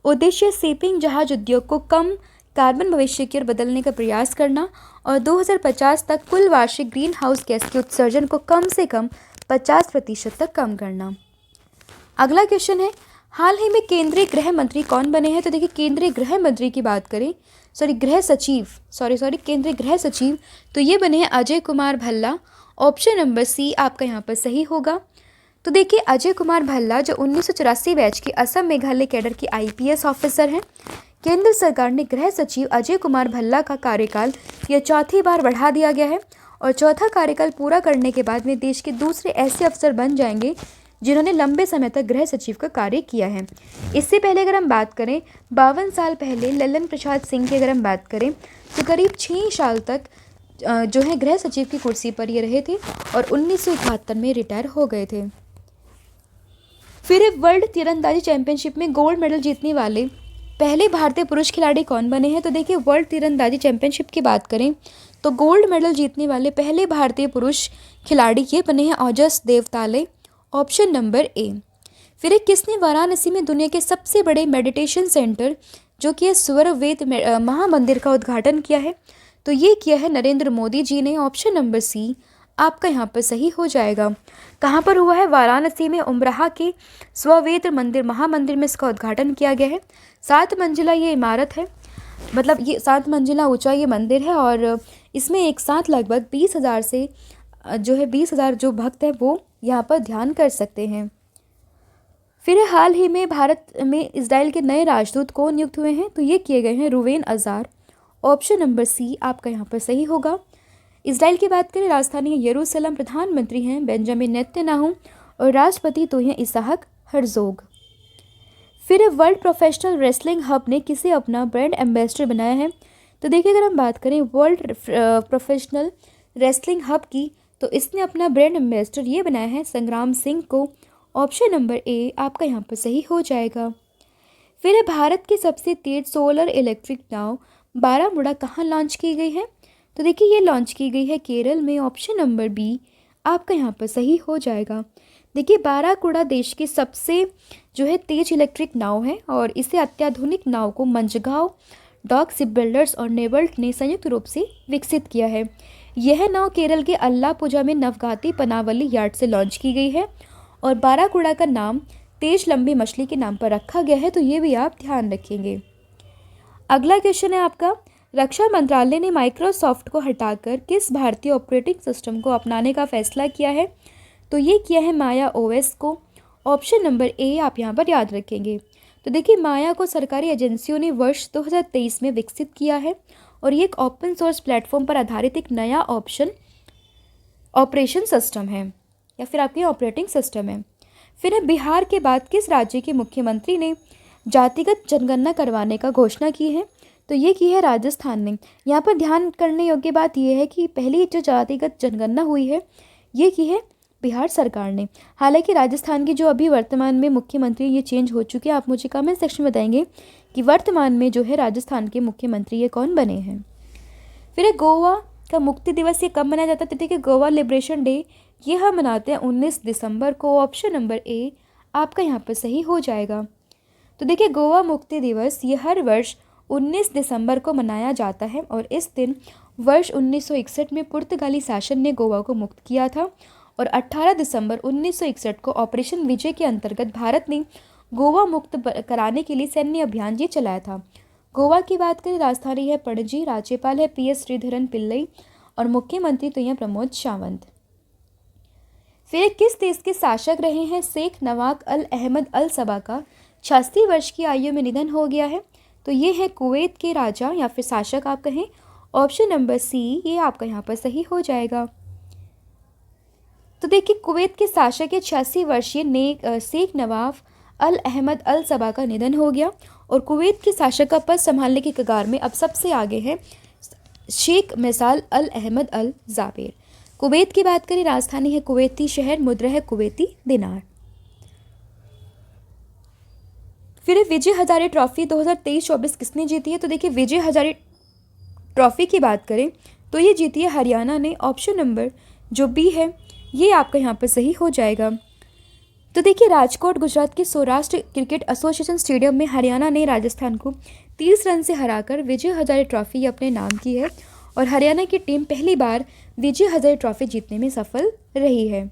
उद्देश्य शिपिंग जहाज उद्योग को कम कार्बन भविष्य की ओर बदलने का प्रयास करना और 2050 तक कुल वार्षिक ग्रीन हाउस गैस के उत्सर्जन को कम से कम 50% तक कम करना। अगला क्वेश्चन है, हाल ही में केंद्रीय गृह मंत्री कौन बने हैं? तो देखिए, केंद्रीय गृह मंत्री की बात करें, केंद्रीय गृह सचिव, तो ये बने हैं Ajay Kumar Bhalla. Option number C आपका यहाँ पर सही होगा। तो देखिए, अजय कुमार भल्ला जो 1984 बैच के असम मेघालय कैडर के IPS ऑफिसर हैं। केंद्र सरकार ने गृह सचिव अजय कुमार भल्ला का कार्यकाल यह चौथी बार बढ़ा दिया गया है और चौथा कार्यकाल पूरा करने के बाद में देश के दूसरे ऐसे अफसर बन जाएंगे जिन्होंने लंबे समय तक गृह सचिव का कार्य किया है। इससे पहले अगर हम बात करें 52 साल पहले लल्लन प्रसाद सिंह की अगर हम बात करें तो करीब 6 साल तक जो है गृह सचिव की कुर्सी पर ये रहे थे और 1971 में रिटायर हो गए थे। फिर वर्ल्ड तीरंदाजी चैंपियनशिप में गोल्ड मेडल जीतने वाले पहले भारतीय पुरुष खिलाड़ी कौन बने हैं? तो देखिए, वर्ल्ड तीरंदाजी चैंपियनशिप की बात करें तो गोल्ड मेडल जीतने वाले पहले भारतीय पुरुष खिलाड़ी ये बने हैं ओजस देवताले। ऑप्शन नंबर ए। फिर किसने वाराणसी में दुनिया के सबसे बड़े मेडिटेशन सेंटर जो कि स्वरवेद महामंदिर का उद्घाटन किया है? तो ये किया है नरेंद्र मोदी जी ने। ऑप्शन नंबर सी आपका यहाँ पर सही हो जाएगा। कहाँ पर हुआ है? वाराणसी में उमराह के स्ववेद मंदिर महामंदिर में इसका उद्घाटन किया गया है। 7 मंजिला ये इमारत है, मतलब ये 7 मंजिला ऊंचा ये मंदिर है और इसमें एक साथ लगभग 20,000 से 20,000 जो भक्त हैं वो यहाँ पर ध्यान कर सकते हैं। फिर हाल ही में भारत में इजराइल के नए राजदूत कौन नियुक्त हुए हैं? तो ये किए गए हैं रुवेन अजार। ऑप्शन नंबर सी आपका यहाँ पर सही होगा। इजराइल की बात करें, राजधानी यरूशलेम, प्रधानमंत्री हैं बेंजामिन नेतन्याहू और राष्ट्रपति तो हैं इसहाक हर्जोग। फिर वर्ल्ड प्रोफेशनल रेसलिंग हब ने किसे अपना ब्रांड एम्बेसडर बनाया है? तो देखिए, अगर हम बात करें वर्ल्ड प्रोफेशनल रेसलिंग हब की तो इसने अपना ब्रांड एम्बेसडर ये बनाया है संग्राम सिंह को। ऑप्शन नंबर ए आपका यहाँ पर सही हो जाएगा। फिर भारत की सबसे तेज सोलर इलेक्ट्रिक नाव बारामूला कहाँ लॉन्च की गई है? तो देखिए, ये लॉन्च की गई है केरल में। ऑप्शन नंबर बी आपका यहाँ पर सही हो जाएगा। देखिए, बाराकूड़ा देश की सबसे तेज इलेक्ट्रिक नाव है और इसे अत्याधुनिक नाव को मंझगांव डॉक शिप बिल्डर्स और नेवल्ट ने संयुक्त रूप से विकसित किया है। यह नाव केरल के अल्लापुझा में नवगाती पनावली यार्ड से लॉन्च की गई है और बाराकूड़ा का नाम तेज लंबी मछली के नाम पर रखा गया है, तो ये भी आप ध्यान रखेंगे। अगला क्वेश्चन है आपका, रक्षा मंत्रालय ने माइक्रोसॉफ्ट को हटाकर किस भारतीय ऑपरेटिंग सिस्टम को अपनाने का फैसला किया है? तो ये किया है माया OS को। ऑप्शन नंबर ए आप यहाँ पर याद रखेंगे। तो देखिए, माया को सरकारी एजेंसियों ने वर्ष 2023 में विकसित किया है और ये एक ओपन सोर्स प्लेटफॉर्म पर आधारित एक नया ऑपरेशन सिस्टम है या फिर आपके ऑपरेटिंग सिस्टम है। फिर बिहार के बाद किस राज्य के मुख्यमंत्री ने जातिगत जनगणना करवाने का घोषणा की है? तो ये की है राजस्थान ने। यहाँ पर ध्यान करने योग्य बात यह है कि पहली जो जातिगत जनगणना हुई है ये की है बिहार सरकार ने। हालांकि राजस्थान की जो अभी वर्तमान में मुख्यमंत्री ये चेंज हो चुके हैं। आप मुझे कमेंट सेक्शन में बताएंगे कि वर्तमान में जो है राजस्थान के मुख्यमंत्री ये कौन बने हैं। फिर गोवा का मुक्ति दिवस ये कब मनाया जाता है? देखिए, गोवा लिबरेशन डे ये हम मनाते हैं 19 दिसंबर को। ऑप्शन नंबर ए आपका यहाँ पर सही हो जाएगा। तो देखिए, गोवा मुक्ति दिवस ये हर वर्ष 19 दिसंबर को मनाया जाता है और इस दिन वर्ष 1961 में पुर्तगाली शासन ने गोवा को मुक्त किया था और 18 दिसंबर 1961 को ऑपरेशन विजय के अंतर्गत भारत ने गोवा मुक्त कराने के लिए सैन्य अभियान ये चलाया था। गोवा की बात करें, राजधानी है पणजी, राज्यपाल है PS श्रीधरन पिल्लई और मुख्यमंत्री तो हैं प्रमोद सावंत। फिर किस देश के शासक रहे हैं शेख नवाफ अल अहमद अल सबा का 86 वर्ष की आयु में निधन हो गया है? तो ये है कुवैत के राजा या फिर शासक आप कहें। ऑप्शन नंबर सी ये आपका यहाँ पर सही हो जाएगा। तो देखिए, कुवैत के शासक के 86 वर्षीय शेख नवाफ अल अहमद अल सबा का निधन हो गया और कुवैत के शासक का पद संभालने की कगार में अब सबसे आगे है शेख मिसाल अल अहमद अल जाबेर। कुवैत की बात करें, राजधानी है कुवैती शहर, मुद्रा है कुवैती दिनार। फिर विजय हजारे ट्रॉफी 2023-24 किसने जीती है? तो देखिए, विजय हजारे ट्रॉफी की बात करें तो ये जीती है हरियाणा ने। ऑप्शन नंबर जो बी है ये आपका यहाँ पर सही हो जाएगा। तो देखिए, राजकोट गुजरात के सौराष्ट्र क्रिकेट एसोसिएशन स्टेडियम में हरियाणा ने राजस्थान को 30 रन से हराकर विजय हजारे ट्रॉफी अपने नाम की है और हरियाणा की टीम पहली बार विजय हजारे ट्रॉफी जीतने में सफल रही है।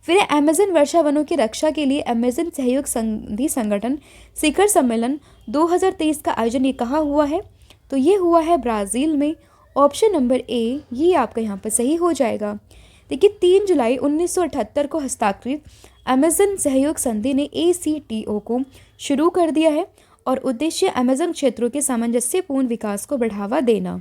फिर अमेजन वर्षा वनों की रक्षा के लिए अमेजन सहयोग संधि संगठन शिखर सम्मेलन 2023 का आयोजन ये कहाँ हुआ है? तो ये हुआ है ब्राज़ील में। ऑप्शन नंबर ए ये आपका यहाँ पर सही हो जाएगा। देखिए, 3 जुलाई 1978 को हस्ताक्षरित अमेजन सहयोग संधि ने ACTO को शुरू कर दिया है और उद्देश्य अमेजन क्षेत्रों के सामंजस्यपूर्ण विकास को बढ़ावा देना।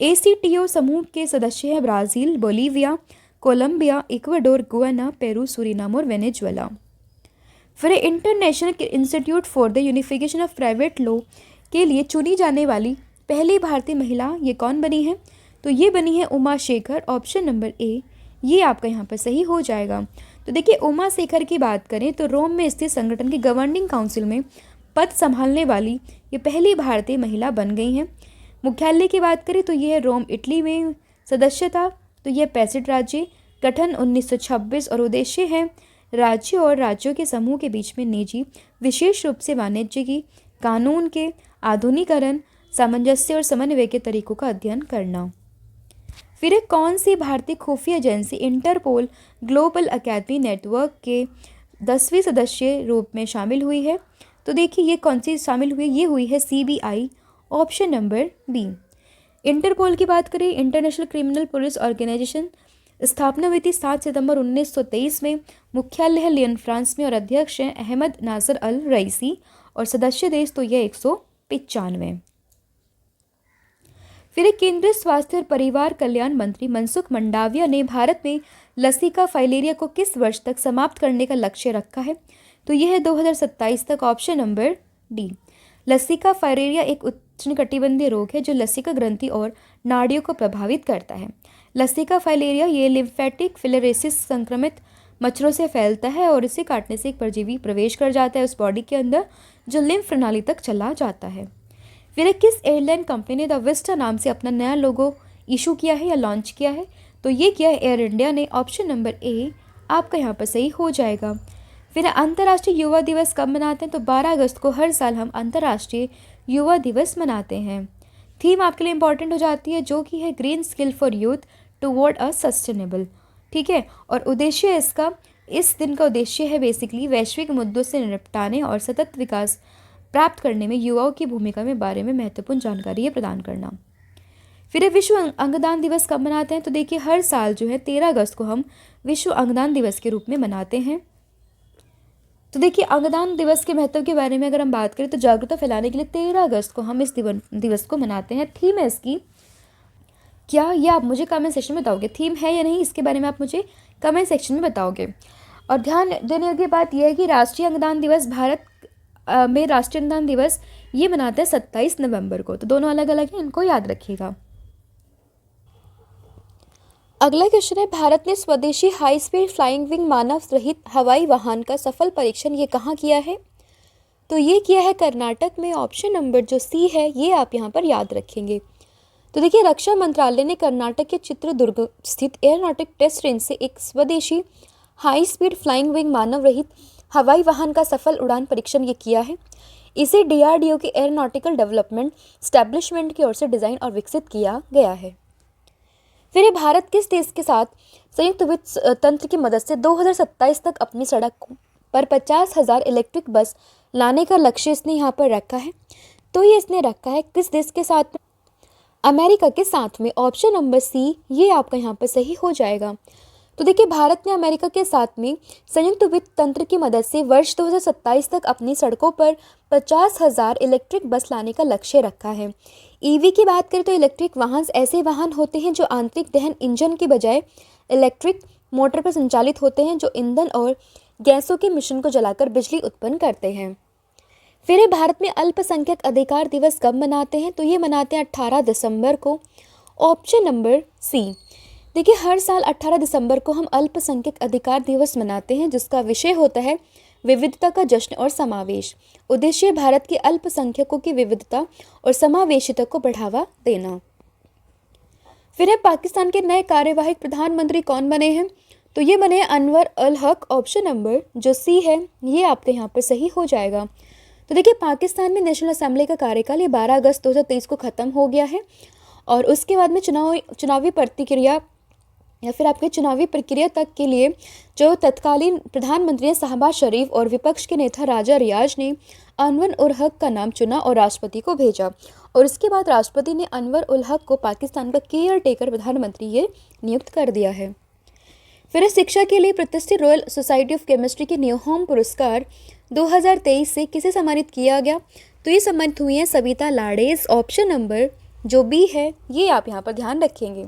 ACTO समूह के सदस्य हैं Brazil, Bolivia, Colombia, Ecuador, Guyana, Peru, Suriname और वेनेजुएला। फिर international institute for the unification of private law के लिए चुनी जाने वाली पहली भारतीय महिला ये कौन बनी है? तो ये बनी है उमा शेखर। ऑप्शन नंबर ए ये आपका यहाँ पर सही हो जाएगा। तो देखिए, उमा शेखर की बात करें तो रोम में स्थित संगठन की गवर्निंग काउंसिल में पद संभालने वाली ये पहली भारतीय महिला बन गई हैं। मुख्यालय की बात करें तो यह रोम, इटली में सदस्यता तो यह 65 राज्य, गठन 1926 और उद्देश्य है राज्य और राज्यों के समूह के बीच में निजी, विशेष रूप से वाणिज्य की कानून के आधुनिकीकरण, सामंजस्य और समन्वय के तरीकों का अध्ययन करना। फिर कौन सी भारतीय खुफिया agency Interpol global academy network के 10वीं सदस्य रूप में शामिल हुई है? तो देखिए, ये कौन सी शामिल हुई? ये हुई है CBI। Option number B. Interpol की बात करें, इंटरनेशनल क्रिमिनल पुलिस ऑर्गेनाइजेशन, स्थापना हुई थी 7 सितंबर 1923 में। मुख्यालय है लियन, फ्रांस में और अध्यक्ष हैं अहमद नासर अल रईसी और सदस्य देश तो यह 195। फिर केंद्रीय स्वास्थ्य और परिवार कल्याण मंत्री मनसुख मंडाविया ने भारत में लसिका फाइलेरिया को किस वर्ष तक समाप्त करने का लक्ष्य रखा है? तो यह है 2027 तक। Option number D. लसिका फाइलेरिया एक उष्णकटिबंधीय रोग है जो लसिका ग्रंथि और नाड़ियों को प्रभावित करता है। लसिका फाइलेरिया ये लिम्फेटिक फिलरेसिस संक्रमित मच्छरों से फैलता है और इसे काटने से एक परजीवी प्रवेश कर जाता है उस बॉडी के अंदर जो लिम्फ प्रणाली तक चला जाता है। फिर किस एयरलाइन कंपनी ने द विस्टा नाम से अपना नया लोगो इशू किया है या लॉन्च किया है? तो ये किया है एयर इंडिया ने। ऑप्शन नंबर ए आपका यहाँ पर सही हो जाएगा। फिर अंतर्राष्ट्रीय युवा दिवस कब मनाते हैं? तो 12 अगस्त को हर साल हम अंतर्राष्ट्रीय युवा दिवस मनाते हैं। थीम आपके लिए इंपॉर्टेंट हो जाती है जो कि है green skill for youth toward a sustainable. ठीक है, और उद्देश्य इसका, इस दिन का उद्देश्य है बेसिकली वैश्विक मुद्दों से निपटाने और सतत विकास प्राप्त करने में युवाओं की भूमिका में बारे में महत्वपूर्ण जानकारी प्रदान करना। फिर विश्व अंगदान दिवस कब मनाते हैं? तो देखिए, हर साल जो है 13 अगस्त को हम विश्व अंगदान दिवस के रूप में मनाते हैं। तो देखिए, अंगदान दिवस के महत्व के बारे में अगर हम बात करें तो जागरूकता फैलाने के लिए 13 अगस्त को हम इस दिवस को मनाते हैं। थीम है इसकी क्या, ये आप मुझे कमेंट सेक्शन में बताओगे। थीम है या नहीं, इसके बारे में आप मुझे कमेंट सेक्शन में बताओगे। और ध्यान देने की बात यह है कि राष्ट्रीय अंगदान दिवस भारत में राष्ट्रीय अंगदान दिवस ये मनाते हैं 27 नवंबर को। तो दोनों अलग अलग हैं, इनको याद रखिएगा। अगला क्वेश्चन है, भारत ने स्वदेशी हाई स्पीड फ्लाइंग विंग मानव रहित हवाई वाहन का सफल परीक्षण ये कहाँ किया है? तो ये किया है कर्नाटक में। ऑप्शन नंबर जो सी है ये आप यहाँ पर याद रखेंगे। तो देखिए, रक्षा मंत्रालय ने कर्नाटक के चित्रदुर्ग स्थित एयरोनॉटिक टेस्ट रेंज से एक स्वदेशी हाई स्पीड फ्लाइंग विंग मानव रहित हवाई वाहन का सफल उड़ान परीक्षण ये किया है। इसे DRDO के एयरोनॉटिकल डेवलपमेंट स्टैब्लिशमेंट की ओर से डिज़ाइन और विकसित किया गया है। फिर भारत किस देश के साथ संयुक्त वित्त तंत्र की मदद से 2027 तक अपनी सड़क पर 50,000 इलेक्ट्रिक बस लाने का लक्ष्य इसने यहाँ पर रखा है? तो ये इसने रखा है किस देश के साथ में? अमेरिका के साथ में। ऑप्शन नंबर सी ये आपका यहाँ पर सही हो जाएगा। तो देखिए, भारत ने अमेरिका के साथ में संयुक्त वित्त तंत्र की मदद से वर्ष 2027 तक अपनी सड़कों पर 50,000 इलेक्ट्रिक बस लाने का लक्ष्य रखा है। EV की बात करें तो इलेक्ट्रिक वाहन ऐसे वाहन होते हैं जो आंतरिक दहन इंजन की बजाय इलेक्ट्रिक मोटर पर संचालित होते हैं जो ईंधन और गैसों के मिश्रण को जलाकर बिजली उत्पन्न करते हैं। फिर भारत में अल्पसंख्यक अधिकार दिवस कब मनाते हैं? तो ये मनाते हैं 18 दिसंबर को। Option number C. देखिए, हर साल 18 दिसंबर को हम अल्पसंख्यक अधिकार दिवस मनाते हैं जिसका विषय होता है विविधता का जश्न और समावेश। उद्देश्य भारत के अल्पसंख्यकों की विविधता और समावेशिता को बढ़ावा देना। फिर पाकिस्तान के नए कार्यवाहक प्रधानमंत्री कौन बने हैं? तो ये बने अनवर अल हक। ऑप्शन नंबर जो सी है ये आपके यहाँ पर सही हो जाएगा। तो देखिए, पाकिस्तान में नेशनल असेंबली का कार्यकाल ये 12 अगस्त 2023 को ख़त्म हो गया है और उसके बाद में चुनावी प्रतिक्रिया या फिर आपके चुनावी प्रक्रिया तक के लिए जो तत्कालीन प्रधानमंत्री हैं शहबाज शरीफ और विपक्ष के नेता राजा रियाज ने अनवर उल हक का नाम चुना और राष्ट्रपति को भेजा, और इसके बाद राष्ट्रपति ने अनवर उल हक को पाकिस्तान का केयर टेकर प्रधानमंत्री ये नियुक्त कर दिया है। फिर शिक्षा के लिए प्रतिष्ठित रॉयल सोसाइटी ऑफ केमिस्ट्री के न्यूहॉम पुरस्कार 2023 से किसे सम्मानित किया गया? तो ये सम्मानित हुई हैं सविता लाडेज। ऑप्शन नंबर जो बी है ये आप यहाँ पर ध्यान रखेंगे।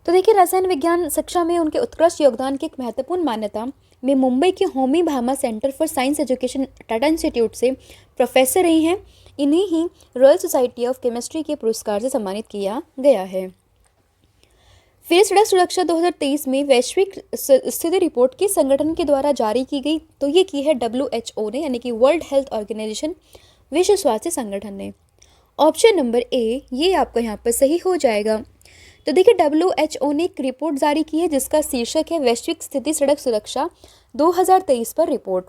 तो देखिए, रसायन विज्ञान शिक्षा में उनके उत्कृष्ट योगदान की एक महत्वपूर्ण मान्यता में मुंबई के Homi Bhabha centre for science education Tata institute से प्रोफेसर रही हैं। इन्हें ही रॉयल सोसाइटी ऑफ केमिस्ट्री के पुरस्कार से सम्मानित किया गया है। फिर सड़क सुरक्षा 2023 में वैश्विक स्थिति रिपोर्ट किस संगठन के द्वारा जारी की गई? तो ये की है WHO ने, यानी कि वर्ल्ड हेल्थ ऑर्गेनाइजेशन, विश्व स्वास्थ्य संगठन ने। ऑप्शन नंबर ए ये आपका यहाँ पर सही हो जाएगा। तो देखिए, WHO ने एक रिपोर्ट जारी की है जिसका शीर्षक है वैश्विक स्थिति सड़क सुरक्षा 2023 पर रिपोर्ट।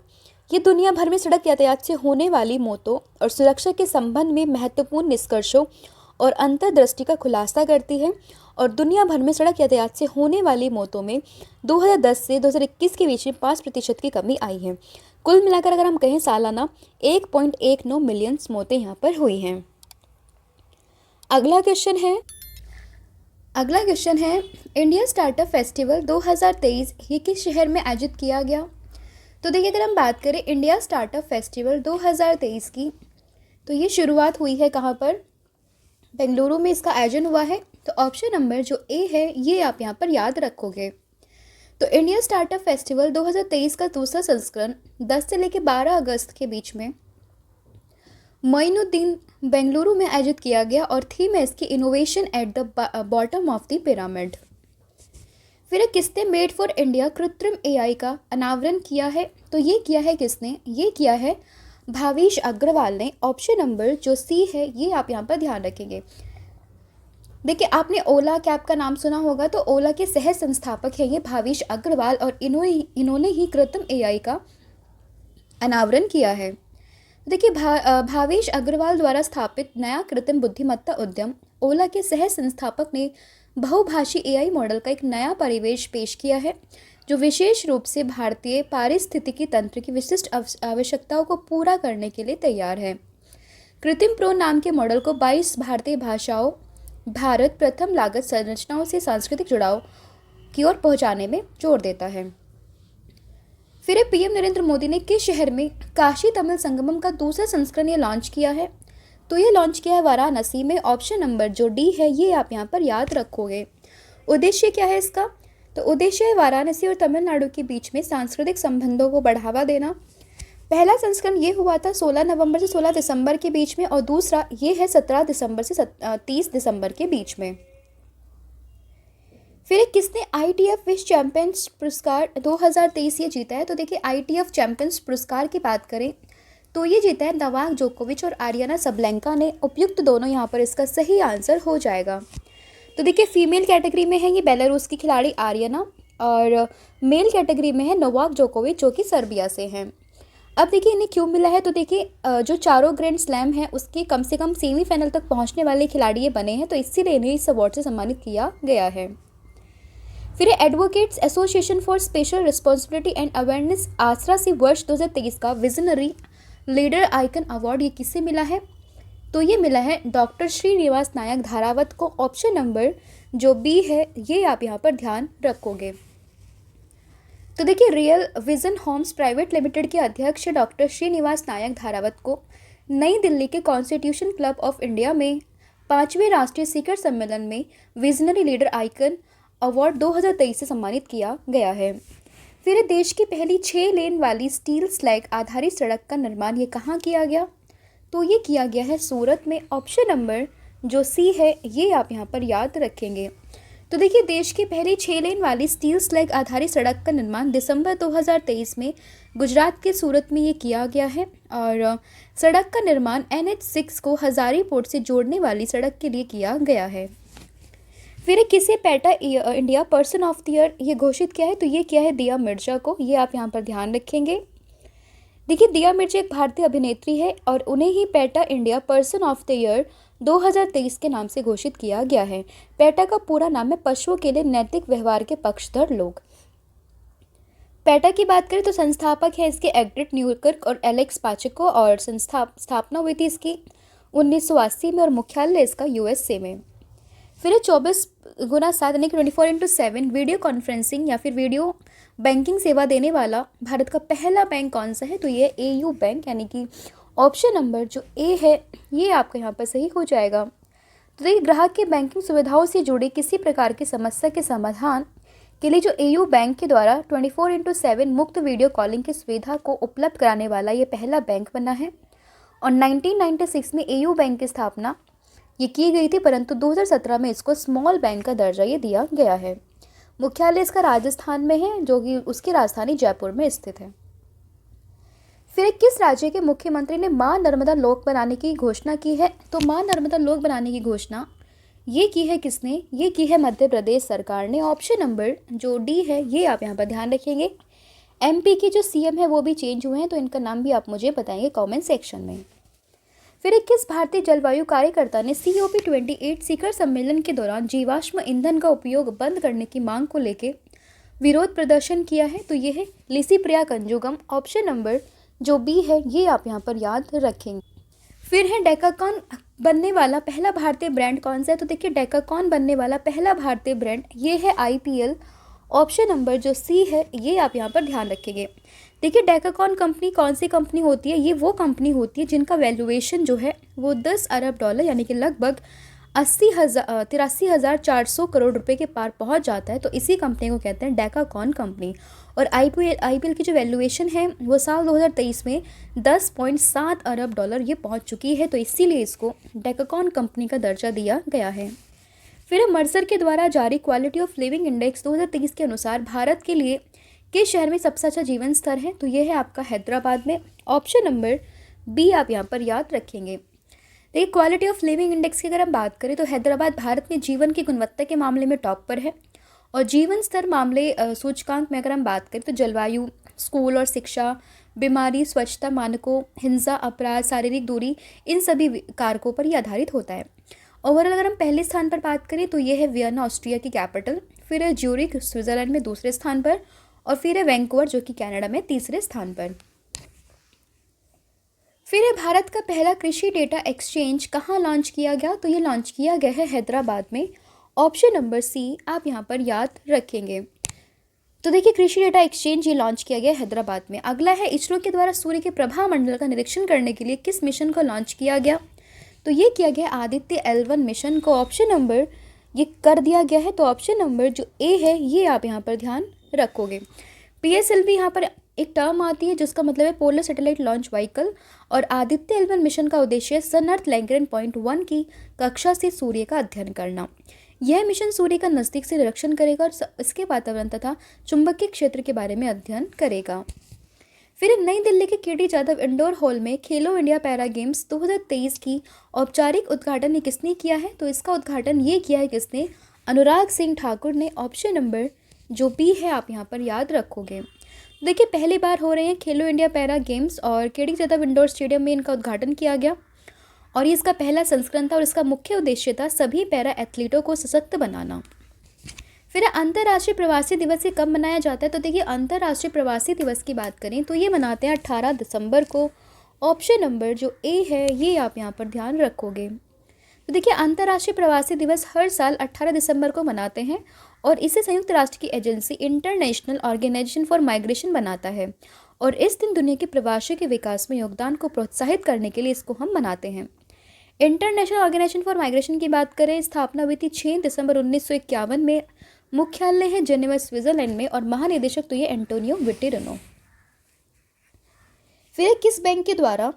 ये दुनिया भर में सड़क यातायात से होने वाली मौतों और सुरक्षा के संबंध में महत्वपूर्ण निष्कर्षों और अंतर्दृष्टि का खुलासा करती है, और दुनिया भर में सड़क यातायात से होने वाली मौतों में 2010 से 2021 के बीच में 5% की कमी आई है। कुल मिलाकर अगर हम कहें सालाना 1.19 मिलियन मौतें यहाँ पर हुई हैं। अगला क्वेश्चन है इंडिया स्टार्टअप फेस्टिवल 2023 ये किस शहर में आयोजित किया गया? तो देखिए, अगर हम बात करें इंडिया स्टार्टअप फेस्टिवल 2023 की, तो ये शुरुआत हुई है कहाँ पर? बेंगलुरु में इसका आयोजन हुआ है। तो ऑप्शन नंबर जो ए है ये आप यहाँ पर याद रखोगे। तो इंडिया स्टार्टअप फेस्टिवल 2023 का दूसरा संस्करण 10 से लेकर 12 अगस्त के बीच में मोइनुद्दीन बेंगलुरु में आयोजित किया गया, और थीम है इसकी innovation at the bottom of the pyramid. फिर किसने मेड फॉर इंडिया कृत्रिम AI का अनावरण किया है? तो ये किया है किसने? ये किया है भावेश अग्रवाल ने। ऑप्शन नंबर जो सी है ये आप यहाँ पर ध्यान रखेंगे। देखिए, आपने ओला कैब का नाम सुना होगा, तो ओला के सह संस्थापक है ये भावेश अग्रवाल, और इन्होंने ही कृत्रिम AI का अनावरण किया है। देखिए, भावेश अग्रवाल द्वारा स्थापित नया कृत्रिम बुद्धिमत्ता उद्यम ओला के सह संस्थापक ने बहुभाषी AI मॉडल का एक नया परिवेश पेश किया है जो विशेष रूप से भारतीय पारिस्थितिकी तंत्र की विशिष्ट आवश्यकताओं को पूरा करने के लिए तैयार है। कृत्रिम प्रो नाम के मॉडल को 22 भारतीय भाषाओं, भारत प्रथम लागत संरचनाओं से सांस्कृतिक जुड़ाव की ओर पहुंचाने में जोर देता है। फिर PM नरेंद्र मोदी ने किस शहर में काशी तमिल संगमम का दूसरा संस्करण ये लॉन्च किया है? तो ये लॉन्च किया है वाराणसी में। ऑप्शन नंबर जो डी है ये आप यहाँ पर याद रखोगे। उद्देश्य क्या है इसका? तो उद्देश्य है वाराणसी और तमिलनाडु के बीच में सांस्कृतिक संबंधों को बढ़ावा देना। पहला संस्करण ये हुआ था 16 नवंबर से 16 दिसंबर के बीच में, और दूसरा ये है 17 दिसंबर से 30 दिसंबर के बीच में। फिर किसने ITF विश्व चैंपियंस पुरस्कार 2023 ये जीता है? तो देखिए, ITF चैंपियंस पुरस्कार की बात करें तो ये जीता है नोवाक जोकोविच और आरियाना सबलेंका ने। उपयुक्त दोनों यहाँ पर इसका सही आंसर हो जाएगा। तो देखिए, फीमेल कैटेगरी में है ये बेलारूस की खिलाड़ी आरियाना, और मेल कैटेगरी में है नोवाक जोकोविच जो कि सर्बिया से हैं। अब देखिए, इन्हें क्यों मिला है? तो देखिए, जो चारों ग्रैंड स्लैम हैं उसके कम से कम सेमीफाइनल तक पहुंचने वाले खिलाड़ी ये बने हैं, तो इसीलिए इन्हें इस अवार्ड से सम्मानित किया गया है। फिर advocates association for special responsibility and awareness आसरा से वर्ष 2023 का विजनरी लीडर आइकन अवार्ड ये किससे मिला है? तो ये मिला है डॉक्टर श्रीनिवास नायक धारावत को। ऑप्शन नंबर जो बी है ये आप यहाँ पर ध्यान रखोगे। तो देखिए, real vision homes private limited के अध्यक्ष डॉक्टर श्रीनिवास नायक धारावत को नई दिल्ली के कॉन्स्टिट्यूशन क्लब ऑफ इंडिया में 5वें राष्ट्रीय शिखर सम्मेलन में विजनरी लीडर आइकन अवार्ड 2023 से सम्मानित किया गया है। फिर देश की पहली 6 लेन वाली स्टील स्लैग आधारित सड़क का निर्माण ये कहाँ किया गया? तो ये किया गया है सूरत में। ऑप्शन नंबर जो सी है ये आप यहाँ पर याद रखेंगे। तो देखिए, देश की पहली 6 लेन वाली स्टील स्लैग आधारित सड़क का निर्माण दिसंबर 2023 में गुजरात के सूरत में ये किया गया है, और सड़क का निर्माण NH6 को हजारी पोर्ट से जोड़ने वाली सड़क के लिए किया गया है। फिर ये किसे PETA India person of the year ये घोषित किया है, तो ये किया है दिया मिर्जा को, ये आप यहाँ पर ध्यान रखेंगे। देखिए दिया मिर्जा एक भारतीय अभिनेत्री है और उन्हें ही PETA India person of the year 2023 के नाम से घोषित किया गया है। पेटा का पूरा नाम है पशुओं के लिए नैतिक व्यवहार के पक्षधर लोग। पेटा की बात करें तो संस्थापक है इसके एग्रिट न्यूकर्क और एलेक्स पाचेको, और स्थापना हुई थी इसकी 1980 में और मुख्यालय इसका यूएसए में। फिर 24x7 यानी कि 24x7 वीडियो कॉन्फ्रेंसिंग या फिर वीडियो बैंकिंग सेवा देने वाला भारत का पहला बैंक कौन सा है, तो ये एयू बैंक, यानी कि ऑप्शन नंबर जो ए है ये आपका यहाँ पर सही हो जाएगा। तो देखिए ग्राहक के बैंकिंग सुविधाओं से जुड़ी किसी प्रकार की समस्या के समाधान के लिए जो एयू बैंक के द्वारा 24x7 मुफ्त वीडियो कॉलिंग की सुविधा को उपलब्ध कराने वाला ये पहला बैंक बना है। और 1996 में एयू बैंक की स्थापना ये की गई थी, परंतु 2017 में इसको स्मॉल बैंक का दर्जा ये दिया गया है। मुख्यालय इसका राजस्थान में है, जो कि उसकी राजधानी जयपुर में स्थित है। फिर किस राज्य के मुख्यमंत्री ने मां नर्मदा लोक बनाने की घोषणा की है, तो मां नर्मदा लोक बनाने की घोषणा ये की है किसने, ये की है मध्य प्रदेश सरकार ने। ऑप्शन नंबर जो डी है ये आप यहाँ पर ध्यान रखेंगे। एमपी के जो सीएम है वो भी चेंज हुए हैं, तो इनका नाम भी आप मुझे बताएंगे कमेंट सेक्शन में। फिर किस भारतीय जलवायु कार्यकर्ता ने COP28 शिखर सम्मेलन के दौरान जीवाश्म ईंधन का उपयोग बंद करने की मांग को लेकर विरोध प्रदर्शन किया है, तो ये है लिसिप्रिया कंजुगम। ऑप्शन नंबर जो बी है ये आप यहाँ पर याद रखेंगे। फिर है डेकाकॉन बनने वाला पहला भारतीय ब्रांड कौन सा है, तो देखिए डेकाकॉन बनने वाला पहला भारतीय ब्रांड ये है IPL। ऑप्शन नंबर जो सी है ये आप यहाँ पर ध्यान रखेंगे। देखिए डेकाकॉन कंपनी कौन सी कंपनी होती है, ये वो कंपनी होती है जिनका वैल्यूएशन जो है वो 10 अरब डॉलर यानी कि लगभग 83,400 करोड़ रुपए के पार पहुंच जाता है, तो इसी कंपनी को कहते हैं डेकाकॉन कंपनी। और IPL की जो वैल्यूएशन है वो साल 2023 में 10.7 अरब डॉलर ये पहुंच चुकी है, तो इसीलिए इसको डेकाकॉन कंपनी का दर्जा दिया गया है। फिर मर्सर के द्वारा जारी क्वालिटी ऑफ लिविंग इंडेक्स 2023 के अनुसार भारत के लिए किस शहर में सबसे अच्छा जीवन स्तर है, तो यह है आपका हैदराबाद में। ऑप्शन नंबर बी आप यहाँ पर याद रखेंगे। देखिए क्वालिटी ऑफ लिविंग इंडेक्स की अगर हम बात करें तो हैदराबाद भारत में जीवन की गुणवत्ता के मामले में टॉप पर है। और जीवन स्तर मामले सूचकांक में अगर हम बात करें तो जलवायु, स्कूल और शिक्षा, बीमारी, स्वच्छता मानकों, हिंसा, अपराध, शारीरिक दूरी, इन सभी कारकों पर यह आधारित होता है। ओवरऑल अगर हम पहले स्थान पर बात करें तो यह है वियना ऑस्ट्रिया की कैपिटल, फिर है ज्यूरिख स्विट्जरलैंड में दूसरे स्थान पर, और फिर है वैंकूवर जो कि कनाडा में तीसरे स्थान पर। फिर है भारत का पहला कृषि डेटा एक्सचेंज कहाँ लॉन्च किया गया, तो ये लॉन्च किया गया है हैदराबाद में। ऑप्शन नंबर सी आप यहाँ पर याद रखेंगे। तो देखिए कृषि डेटा एक्सचेंज ये लॉन्च किया गया हैदराबाद में। अगला है इसरो के द्वारा सूर्य के प्रभा मंडल का निरीक्षण करने के लिए किस मिशन को लॉन्च किया गया, तो ये किया गया आदित्य L1 मिशन को। ऑप्शन नंबर ये कर दिया गया है, तो ऑप्शन नंबर जो ए है ये आप यहाँ पर ध्यान रखोगे। PSLV यहाँ पर एक टर्म आती है जिसका मतलब है पोलर सैटेलाइट लॉन्च व्हीकल, और आदित्य L1 मिशन का उद्देश्य सन अर्थ लैग्रेंज पॉइंट 1 की कक्षा से सूर्य का अध्ययन करना। यह मिशन सूर्य का नज़दीक से निरीक्षण करेगा और इसके वातावरण तथा चुंबकीय क्षेत्र के बारे में अध्ययन करेगा। फिर नई दिल्ली के KD जाधव इंडोर हॉल में खेलो इंडिया पैरा गेम्स 2023 की औपचारिक उद्घाटन ने किसने किया है, तो इसका उद्घाटन ये किया है किसने, अनुराग सिंह ठाकुर ने। ऑप्शन नंबर जो बी है आप यहाँ पर याद रखोगे। देखिए पहली बार हो रहे हैं खेलो इंडिया पैरा गेम्स और KD जाधव इंडोर स्टेडियम में इनका उद्घाटन किया गया, और ये इसका पहला संस्करण था और इसका मुख्य उद्देश्य था सभी पैरा एथलीटों को सशक्त बनाना। फिर अंतर्राष्ट्रीय प्रवासी दिवस ये कब मनाया जाता है, तो देखिए अंतर्राष्ट्रीय प्रवासी दिवस की बात करें तो ये मनाते हैं 18 दिसंबर को। ऑप्शन नंबर जो ए है ये आप यहाँ पर ध्यान रखोगे। तो देखिए अंतर्राष्ट्रीय प्रवासी दिवस हर साल 18 दिसंबर को मनाते हैं और इसे संयुक्त राष्ट्र की agency international organisation for migration बनाता है, और इस दिन दुनिया के प्रवासियों के विकास में योगदान को प्रोत्साहित करने के लिए इसको हम मनाते हैं। इंटरनेशनल ऑर्गेनाइजेशन फॉर माइग्रेशन की बात करें, स्थापना हुई थी 6 दिसंबर 1951 में। मुख्यालय है जेनेवा स्विट्जरलैंड में और महानिदेशक तो ये एंटोनियो विटेरिनो। फिर किस बैंक के द्वारा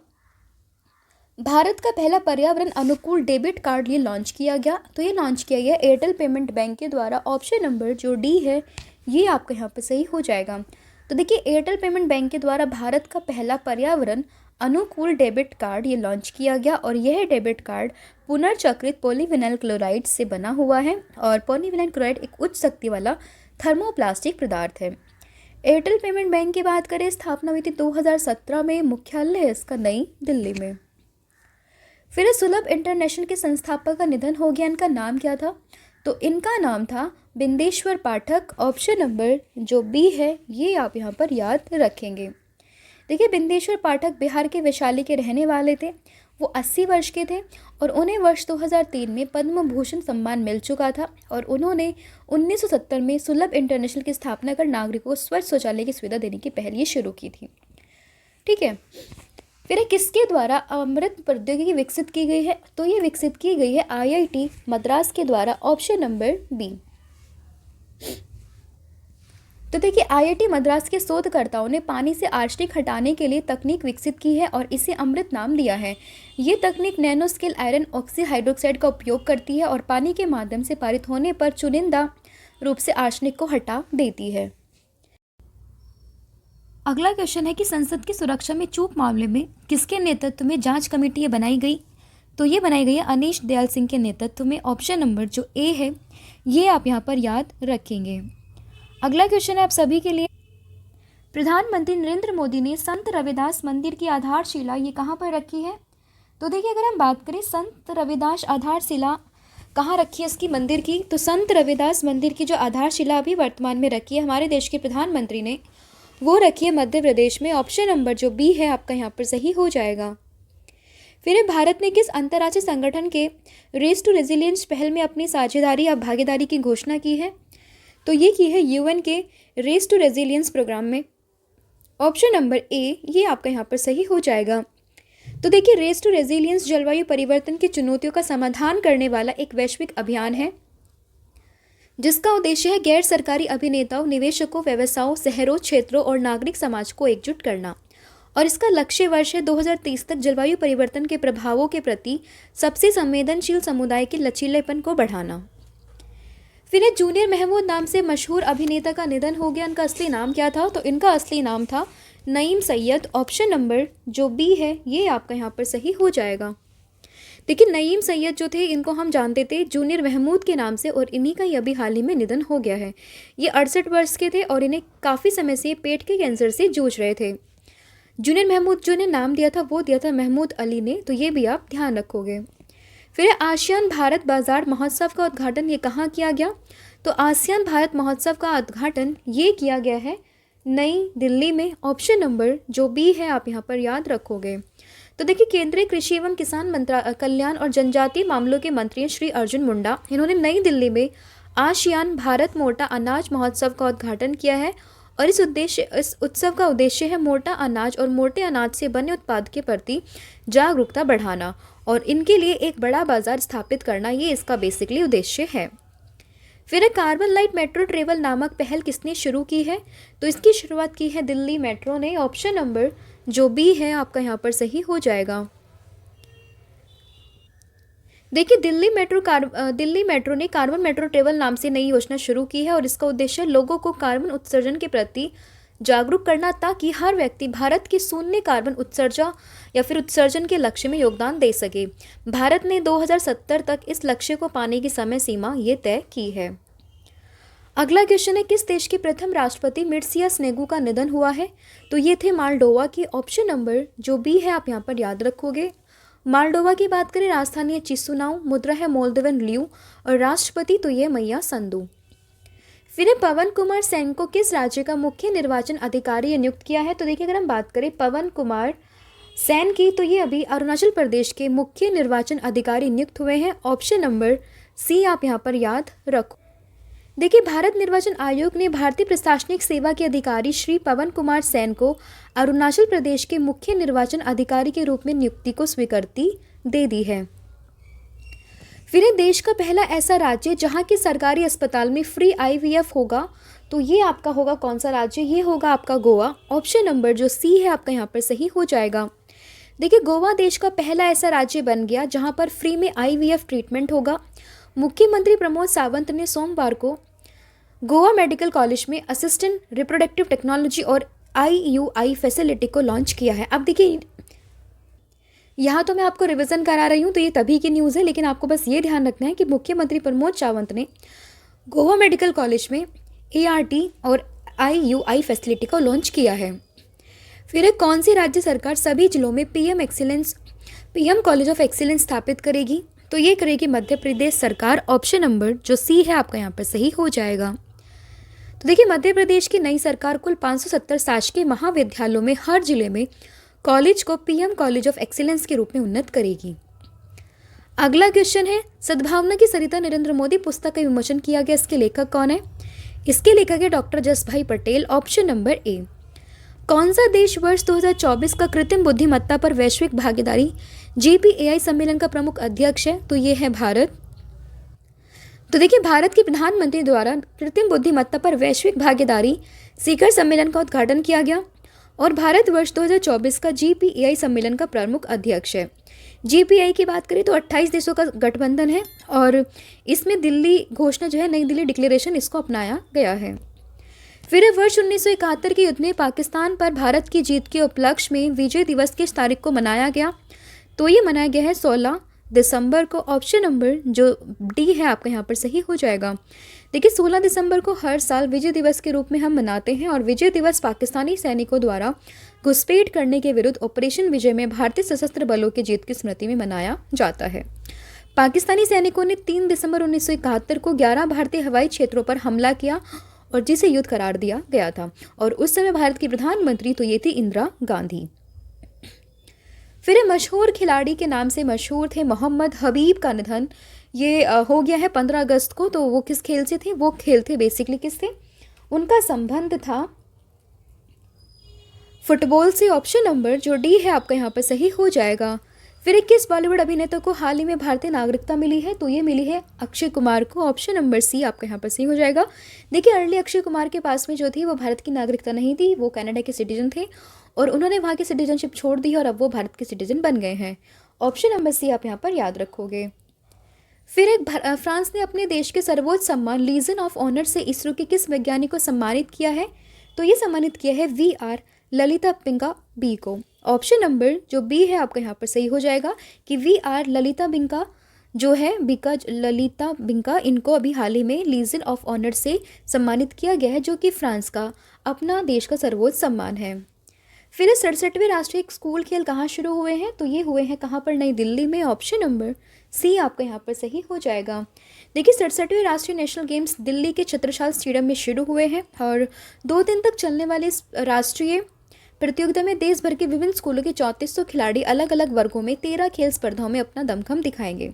भारत का पहला पर्यावरण अनुकूल डेबिट कार्ड ये लॉन्च किया गया, तो ये लॉन्च किया गया एयरटेल पेमेंट बैंक के द्वारा। ऑप्शन नंबर जो डी है ये आपका यहाँ पे सही हो जाएगा। तो देखिए एयरटेल पेमेंट बैंक के द्वारा भारत का पहला पर्यावरण अनुकूल डेबिट कार्ड ये लॉन्च किया गया और यह डेबिट कार्ड पुनर्चक्रित पॉलीविनाइल क्लोराइड से बना हुआ है और पॉलीविनाइल क्लोराइड एक उच्च शक्ति वाला थर्मोप्लास्टिक पदार्थ है। एयरटेल पेमेंट बैंक की बात करें, स्थापना हुई थी 2017 में, मुख्यालय है इसका नई दिल्ली में। फिर सुलभ इंटरनेशनल के संस्थापक का निधन हो गया। इनका नाम क्या था? तो इनका नाम था बिंदेश्वर पाठक। ऑप्शन नंबर जो बी है ये आप यहाँ पर याद रखेंगे। देखिए, बिंदेश्वर पाठक बिहार के वैशाली के रहने वाले थे। वो 80 वर्ष के थे और उन्हें वर्ष 2003 में पद्म भूषण सम्मान मिल चुका था और उन्होंने 1970 में सुलभ इंटरनेशनल की स्थापना कर नागरिकों को स्वच्छ शौचालय की सुविधा देने की पहल ये शुरू की थी। ठीक है, फिर किसके द्वारा अमृत प्रौद्योगिकी विकसित की गई है? तो ये विकसित की गई है IIT मद्रास के द्वारा। Option number B. तो देखिए, IIT मद्रास के शोधकर्ताओं ने पानी से आर्सेनिक हटाने के लिए तकनीक विकसित की है और इसे अमृत नाम दिया है। ये तकनीक nano scale iron oxy hydroxide का उपयोग करती है और पानी के माध्यम से पारित होने पर चुनिंदा रूप से आर्सेनिक को हटा देती है। अगला क्वेश्चन है कि संसद की सुरक्षा में चूक मामले में किसके नेतृत्व में जांच कमेटी बनाई गई? तो ये बनाई गई है अनीश दयाल सिंह के नेतृत्व में। ऑप्शन नंबर जो ए है ये आप यहाँ पर याद रखेंगे। अगला क्वेश्चन है आप सभी के लिए, प्रधानमंत्री नरेंद्र मोदी ने संत रविदास मंदिर की आधारशिला ये कहाँ पर रखी है? तो देखिए, अगर हम बात करें संत रविदास आधारशिला कहाँ रखी है इसकी मंदिर की, तो संत रविदास मंदिर की जो आधारशिला अभी वर्तमान में रखी है हमारे देश के प्रधानमंत्री ने, वो रखी है मध्य प्रदेश में। ऑप्शन नंबर जो बी है आपका यहाँ पर सही हो जाएगा। फिर भारत ने किस अंतर्राष्ट्रीय संगठन के रेस टू रेजिलियंस पहल में अपनी साझेदारी या भागीदारी की घोषणा की है? तो ये की है UN के रेस टू रेजिलियंस प्रोग्राम में। ऑप्शन नंबर ए ये आपका यहाँ पर सही हो जाएगा। तो देखिए, रेस टू रेजिलियंस जलवायु परिवर्तन की चुनौतियों का समाधान करने वाला एक वैश्विक अभियान है जिसका उद्देश्य है गैर सरकारी अभिनेताओं, निवेशकों, व्यवसायों, शहरों, क्षेत्रों और नागरिक समाज को एकजुट करना। और इसका लक्ष्य वर्ष है 2030 तक जलवायु परिवर्तन के प्रभावों के प्रति सबसे संवेदनशील समुदाय के लचीलेपन को बढ़ाना। फिर जूनियर महमूद नाम से मशहूर अभिनेता का निधन हो गया। इनका असली नाम क्या था? तो इनका असली नाम था नईम सैयद। ऑप्शन नंबर जो बी है ये आपका यहाँ पर सही हो जाएगा। देखिए, नईम सैयद जो थे इनको हम जानते थे जूनियर महमूद के नाम से और इन्हीं का ही अभी हाल ही में निधन हो गया है। ये 68 वर्ष के थे और इन्हें काफ़ी समय से पेट के कैंसर से जूझ रहे थे। जूनियर महमूद जो ने नाम दिया था वो दिया था महमूद अली ने, तो ये भी आप ध्यान रखोगे। फिर आसियान भारत बाजार महोत्सव का उद्घाटन ये कहाँ किया गया? तो आसियान भारत महोत्सव का उद्घाटन ये किया गया है नई दिल्ली में। ऑप्शन नंबर जो बी है आप यहाँ पर याद रखोगे। तो देखिए, केंद्रीय कृषि एवं किसान कल्याण और जनजातीय मामलों के मंत्री श्री अर्जुन मुंडा, इन्होंने नई दिल्ली में आसियान भारत मोटा अनाज महोत्सव का उद्घाटन किया है और इस उत्सव का उद्देश्य है मोटा अनाज और मोटे अनाज से बने उत्पाद के प्रति जागरूकता बढ़ाना और इनके लिए एक बड़ा बाजार स्थापित करना, ये इसका बेसिकली उद्देश्य है। फिर कार्बन लाइट मेट्रो ट्रेवल नामक पहल किसने शुरू की है? तो इसकी शुरुआत की है दिल्ली मेट्रो ने। ऑप्शन नंबर जो बी है आपका यहाँ पर सही हो जाएगा। देखिए, दिल्ली मेट्रो ने कार्बन मेट्रो ट्रेवल नाम से नई योजना शुरू की है और इसका उद्देश्य लोगों को कार्बन उत्सर्जन के प्रति जागरूक करना ताकि हर व्यक्ति भारत के शून्य कार्बन उत्सर्जन के लक्ष्य में योगदान दे सके। भारत ने 2070 तक इस लक्ष्य को पाने की समय सीमा ये तय की है। अगला क्वेश्चन है, किस देश के प्रथम राष्ट्रपति मिर्सिया स्नेगू का निधन हुआ है? तो ये थे मालडोवा के। ऑप्शन नंबर जो बी है आप यहाँ पर याद रखोगे। मालडोवा की बात करें, राजधानी है चिसुनाउ, मुद्रा है मोल्दोवन ल्यू और राष्ट्रपति तो ये मैया संधू। फिर पवन कुमार सेन को किस राज्य का मुख्य निर्वाचन अधिकारी नियुक्त किया है? तो देखिए, अगर हम बात करें पवन कुमार सेन की, तो ये अभी अरुणाचल प्रदेश के मुख्य निर्वाचन अधिकारी नियुक्त हुए हैं। ऑप्शन नंबर सी आप यहाँ पर याद रखो। देखिए, भारत निर्वाचन आयोग ने भारतीय प्रशासनिक सेवा के अधिकारी श्री पवन कुमार सेन को अरुणाचल प्रदेश के मुख्य निर्वाचन अधिकारी के रूप में नियुक्ति को स्वीकृति दे दी है। फिर देश का पहला ऐसा राज्य जहां के सरकारी अस्पताल में फ्री IVF होगा, तो ये आपका होगा कौन सा राज्य? ये होगा आपका गोवा। ऑप्शन नंबर जो सी है आपका यहाँ पर सही हो जाएगा। देखिए, गोवा देश का पहला ऐसा राज्य बन गया जहां पर फ्री में IVF ट्रीटमेंट होगा। मुख्यमंत्री प्रमोद सावंत ने सोमवार को गोवा मेडिकल कॉलेज में असिस्टेंट रिप्रोडक्टिव टेक्नोलॉजी और IUI फैसिलिटी को लॉन्च किया है। अब देखिए, यहाँ तो मैं आपको रिवीजन करा रही हूँ, तो ये तभी की न्यूज़ है, लेकिन आपको बस ये ध्यान रखना है कि मुख्यमंत्री प्रमोद सावंत ने गोवा मेडिकल कॉलेज में ART और IUI फैसिलिटी को लॉन्च किया है। फिर कौन सी राज्य सरकार सभी जिलों में PM कॉलेज ऑफ एक्सीलेंस स्थापित करेगी? तो ये करेगी मध्य प्रदेश सरकार। ऑप्शन नंबर जो सी है आपका यहाँ पर सही हो जाएगा। तो देखिए, मध्य प्रदेश की नई सरकार कुल 570 शासकीय महाविद्यालयों में हर जिले में कॉलेज को PM कॉलेज ऑफ एक्सीलेंस के रूप में उन्नत करेगी। अगला क्वेश्चन है, सद्भावना की सरिता नरेंद्र मोदी पुस्तक का विमोचन किया गया, इसके लेखक कौन है? इसके लेखक है doctor Jasbhai Patel. Option number A. कौन सा देश वर्ष 2024 का कृत्रिम बुद्धिमत्ता पर वैश्विक भागीदारी GPAI सम्मेलन का प्रमुख अध्यक्ष है? तो ये है भारत। तो देखिए, भारत के प्रधानमंत्री द्वारा कृत्रिम बुद्धिमत्ता पर वैश्विक भागीदारी शिखर सम्मेलन का उद्घाटन किया गया और भारत वर्ष 2024 का GPAI सम्मेलन का प्रमुख अध्यक्ष है। GPAI की बात करें तो 28 देशों का गठबंधन है और इसमें दिल्ली घोषणा जो है, नई दिल्ली डिक्लेरेशन, इसको अपनाया गया है। फिर वर्ष 1971 के युद्ध में पाकिस्तान पर भारत की जीत के उपलक्ष्य में विजय दिवस किस तारीख को मनाया गया? तो ये मनाया गया है 16 दिसंबर को। ऑप्शन नंबर जो डी है आपका यहाँ पर सही हो जाएगा। देखिए, 16 दिसंबर को हर साल विजय दिवस के रूप में हम मनाते हैं और विजय दिवस पाकिस्तानी सैनिकों द्वारा घुसपैठ करने के विरुद्ध ऑपरेशन विजय में भारतीय सशस्त्र बलों की जीत की स्मृति में मनाया जाता है। पाकिस्तानी सैनिकों ने 3 दिसंबर 1971 को 11 भारतीय हवाई क्षेत्रों पर हमला किया और जिसे युद्ध करार दिया गया था और उस समय भारत की प्रधानमंत्री तो ये थी इंदिरा गांधी। फिर मशहूर खिलाड़ी के नाम से मशहूर थे मोहम्मद हबीब का निधन ये हो गया है 15 अगस्त को। तो वो किस खेल से थे? वो खेल थे बेसिकली किस थे? उनका संबंध था फुटबॉल से। ऑप्शन नंबर जो डी है आपका यहाँ पर सही हो जाएगा। फिर किस बॉलीवुड अभिनेता को हाल ही में भारतीय नागरिकता मिली है? तो ये मिली है अक्षय कुमार को। ऑप्शन नंबर सी आपका यहाँ पर सही हो जाएगा। देखिए, अर्ली अक्षय कुमार के पास में जो थी वो भारत की नागरिकता नहीं थी, वो कनाडा के सिटीजन थे और उन्होंने वहाँ की सिटीजनशिप छोड़ दी और अब वो भारत के सिटीजन बन गए हैं। ऑप्शन नंबर सी आप यहाँ पर याद रखोगे। फिर फ्रांस ने अपने देश के सर्वोच्च सम्मान लीजन ऑफ ऑनर से इसरो के किस वैज्ञानिक को सम्मानित किया है? तो ये सम्मानित किया है VR ललिता बिंका बी को। ऑप्शन नंबर जो बी है आपका यहाँ पर सही हो जाएगा कि VR ललिता बिंका जो है ललिता बिंका, इनको अभी हाल ही में लीजन ऑफ ऑनर से सम्मानित किया गया है, जो कि फ्रांस का अपना देश का सर्वोच्च सम्मान है। फिर 67वें राष्ट्रीय स्कूल खेल कहाँ शुरू हुए हैं? तो ये हुए हैं कहाँ पर? नई दिल्ली में। ऑप्शन नंबर सी आपका यहाँ पर सही हो जाएगा। देखिए, 67वें राष्ट्रीय नेशनल गेम्स दिल्ली के छत्रसाल स्टेडियम में शुरू हुए हैं और 2 दिन तक चलने वाले इस राष्ट्रीय प्रतियोगिता में देश भर के विभिन्न स्कूलों के 3400 खिलाड़ी अलग अलग वर्गों में 13 खेल स्पर्धाओं में अपना दमखम दिखाएंगे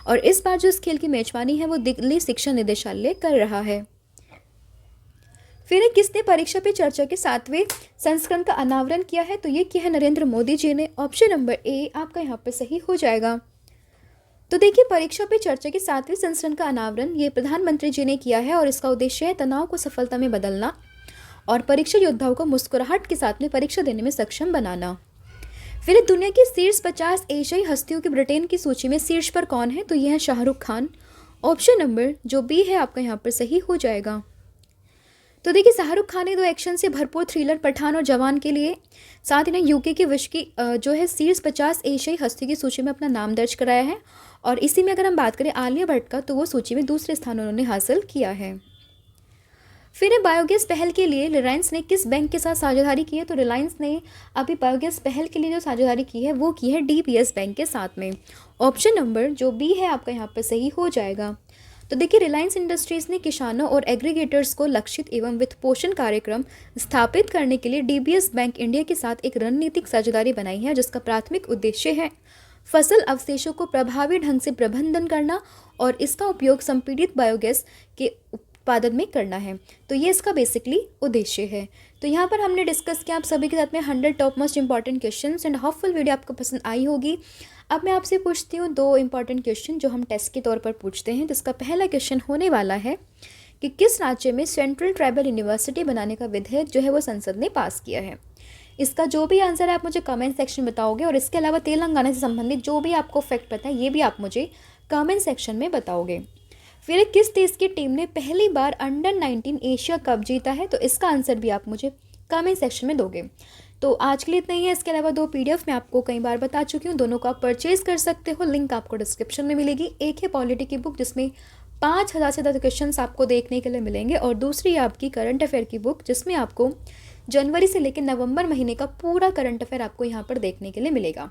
और इस बार जो इस खेल की मेजबानी है वो दिल्ली शिक्षा निदेशालय कर रहा है। फिर किसने परीक्षा पे चर्चा के 7वें संस्करण का अनावरण किया है? तो ये किया है नरेंद्र मोदी जी ने। ऑप्शन नंबर ए आपका यहाँ पर सही हो जाएगा। तो देखिए, परीक्षा पे चर्चा के 7वें संस्करण का अनावरण ये प्रधानमंत्री जी ने किया है और इसका उद्देश्य है तनाव को सफलता में बदलना और परीक्षा योद्धाओं को मुस्कुराहट के साथ में परीक्षा देने में सक्षम बनाना। फिर दुनिया की शीर्ष 50 एशियाई हस्तियों की ब्रिटेन की सूची में शीर्ष पर कौन है? तो यह है शाहरुख खान। ऑप्शन नंबर जो बी है आपका यहाँ पर सही हो जाएगा। तो देखिए, शाहरुख खान ने 2 एक्शन से भरपूर थ्रिलर पठान और जवान के लिए साथ ही ना UK के विश्व की जो है शीर्ष 50 एशियाई हस्ती की सूची में अपना नाम दर्ज कराया है और इसी में अगर हम बात करें आलिया भट्ट का, तो वो सूची में दूसरे स्थान उन्होंने हासिल किया है। फिर बायोगैस पहल के लिए रिलायंस ने किस बैंक के साथ साझेदारी की है? तो रिलायंस ने अभी बायोगैस पहल के लिए जो साझेदारी की है वो की है DBS बैंक के साथ में। ऑप्शन नंबर जो बी है आपका यहाँ पर सही हो जाएगा। तो देखिए, रिलायंस इंडस्ट्रीज़ ने किसानों और एग्रीगेटर्स को लक्षित एवं वित्त पोषण कार्यक्रम स्थापित करने के लिए DBS बैंक इंडिया के साथ एक रणनीतिक साझेदारी बनाई है, जिसका प्राथमिक उद्देश्य है फसल अवशेषों को प्रभावी ढंग से प्रबंधन करना और इसका उपयोग संपीड़ित बायोगैस के उत्पादन में करना है। तो ये इसका बेसिकली उद्देश्य है। तो यहाँ पर हमने डिस्कस किया आप सभी के साथ में 100 top most important questions and hopeful video आपको पसंद आई होगी। अब मैं आपसे पूछती हूँ 2 इंपॉर्टेंट क्वेश्चन जो हम टेस्ट के तौर पर पूछते हैं। जिसका पहला क्वेश्चन होने वाला है कि किस राज्य में सेंट्रल ट्राइबल यूनिवर्सिटी बनाने का विधेयक जो है वो संसद ने पास किया है? इसका जो भी आंसर है आप मुझे कमेंट सेक्शन में बताओगे और इसके अलावा तेलंगाना से संबंधित जो भी आपको फैक्ट पता है ये भी आप मुझे कमेंट सेक्शन में बताओगे। फिर किस देश की टीम ने पहली बार अंडर 19 एशिया कप जीता है? तो इसका आंसर भी आप मुझे कमेंट सेक्शन में दोगे। तो आज के लिए इतना ही है। इसके अलावा 2 PDF मैं आपको कई बार बता चुकी हूँ, दोनों को आप परचेज़ कर सकते हो, लिंक आपको डिस्क्रिप्शन में मिलेगी। एक है पॉलिटी की बुक जिसमें 5000 से ज़्यादा क्वेश्चंस आपको देखने के लिए मिलेंगे, और दूसरी है आपकी करंट अफेयर की बुक जिसमें आपको जनवरी से लेकर नवंबर महीने का पूरा करंट अफेयर आपको यहाँ पर देखने के लिए मिलेगा।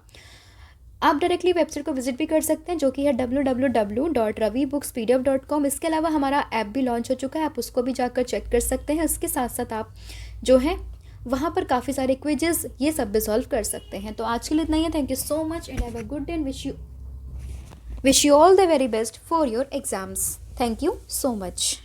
आप डायरेक्टली वेबसाइट को विजिट भी कर सकते हैं जो कि है www.ravibooks.pdf.com। इसके अलावा हमारा ऐप भी लॉन्च हो चुका है, आप उसको भी जाकर चेक कर सकते हैं। इसके साथ साथ आप जो है वहाँ पर काफ़ी सारे क्विजेस ये सब भी सॉल्व कर सकते हैं। तो आज के लिए इतना ही है। Thank you so much and have a good day and wish you all the very best for your exams. Thank you so much.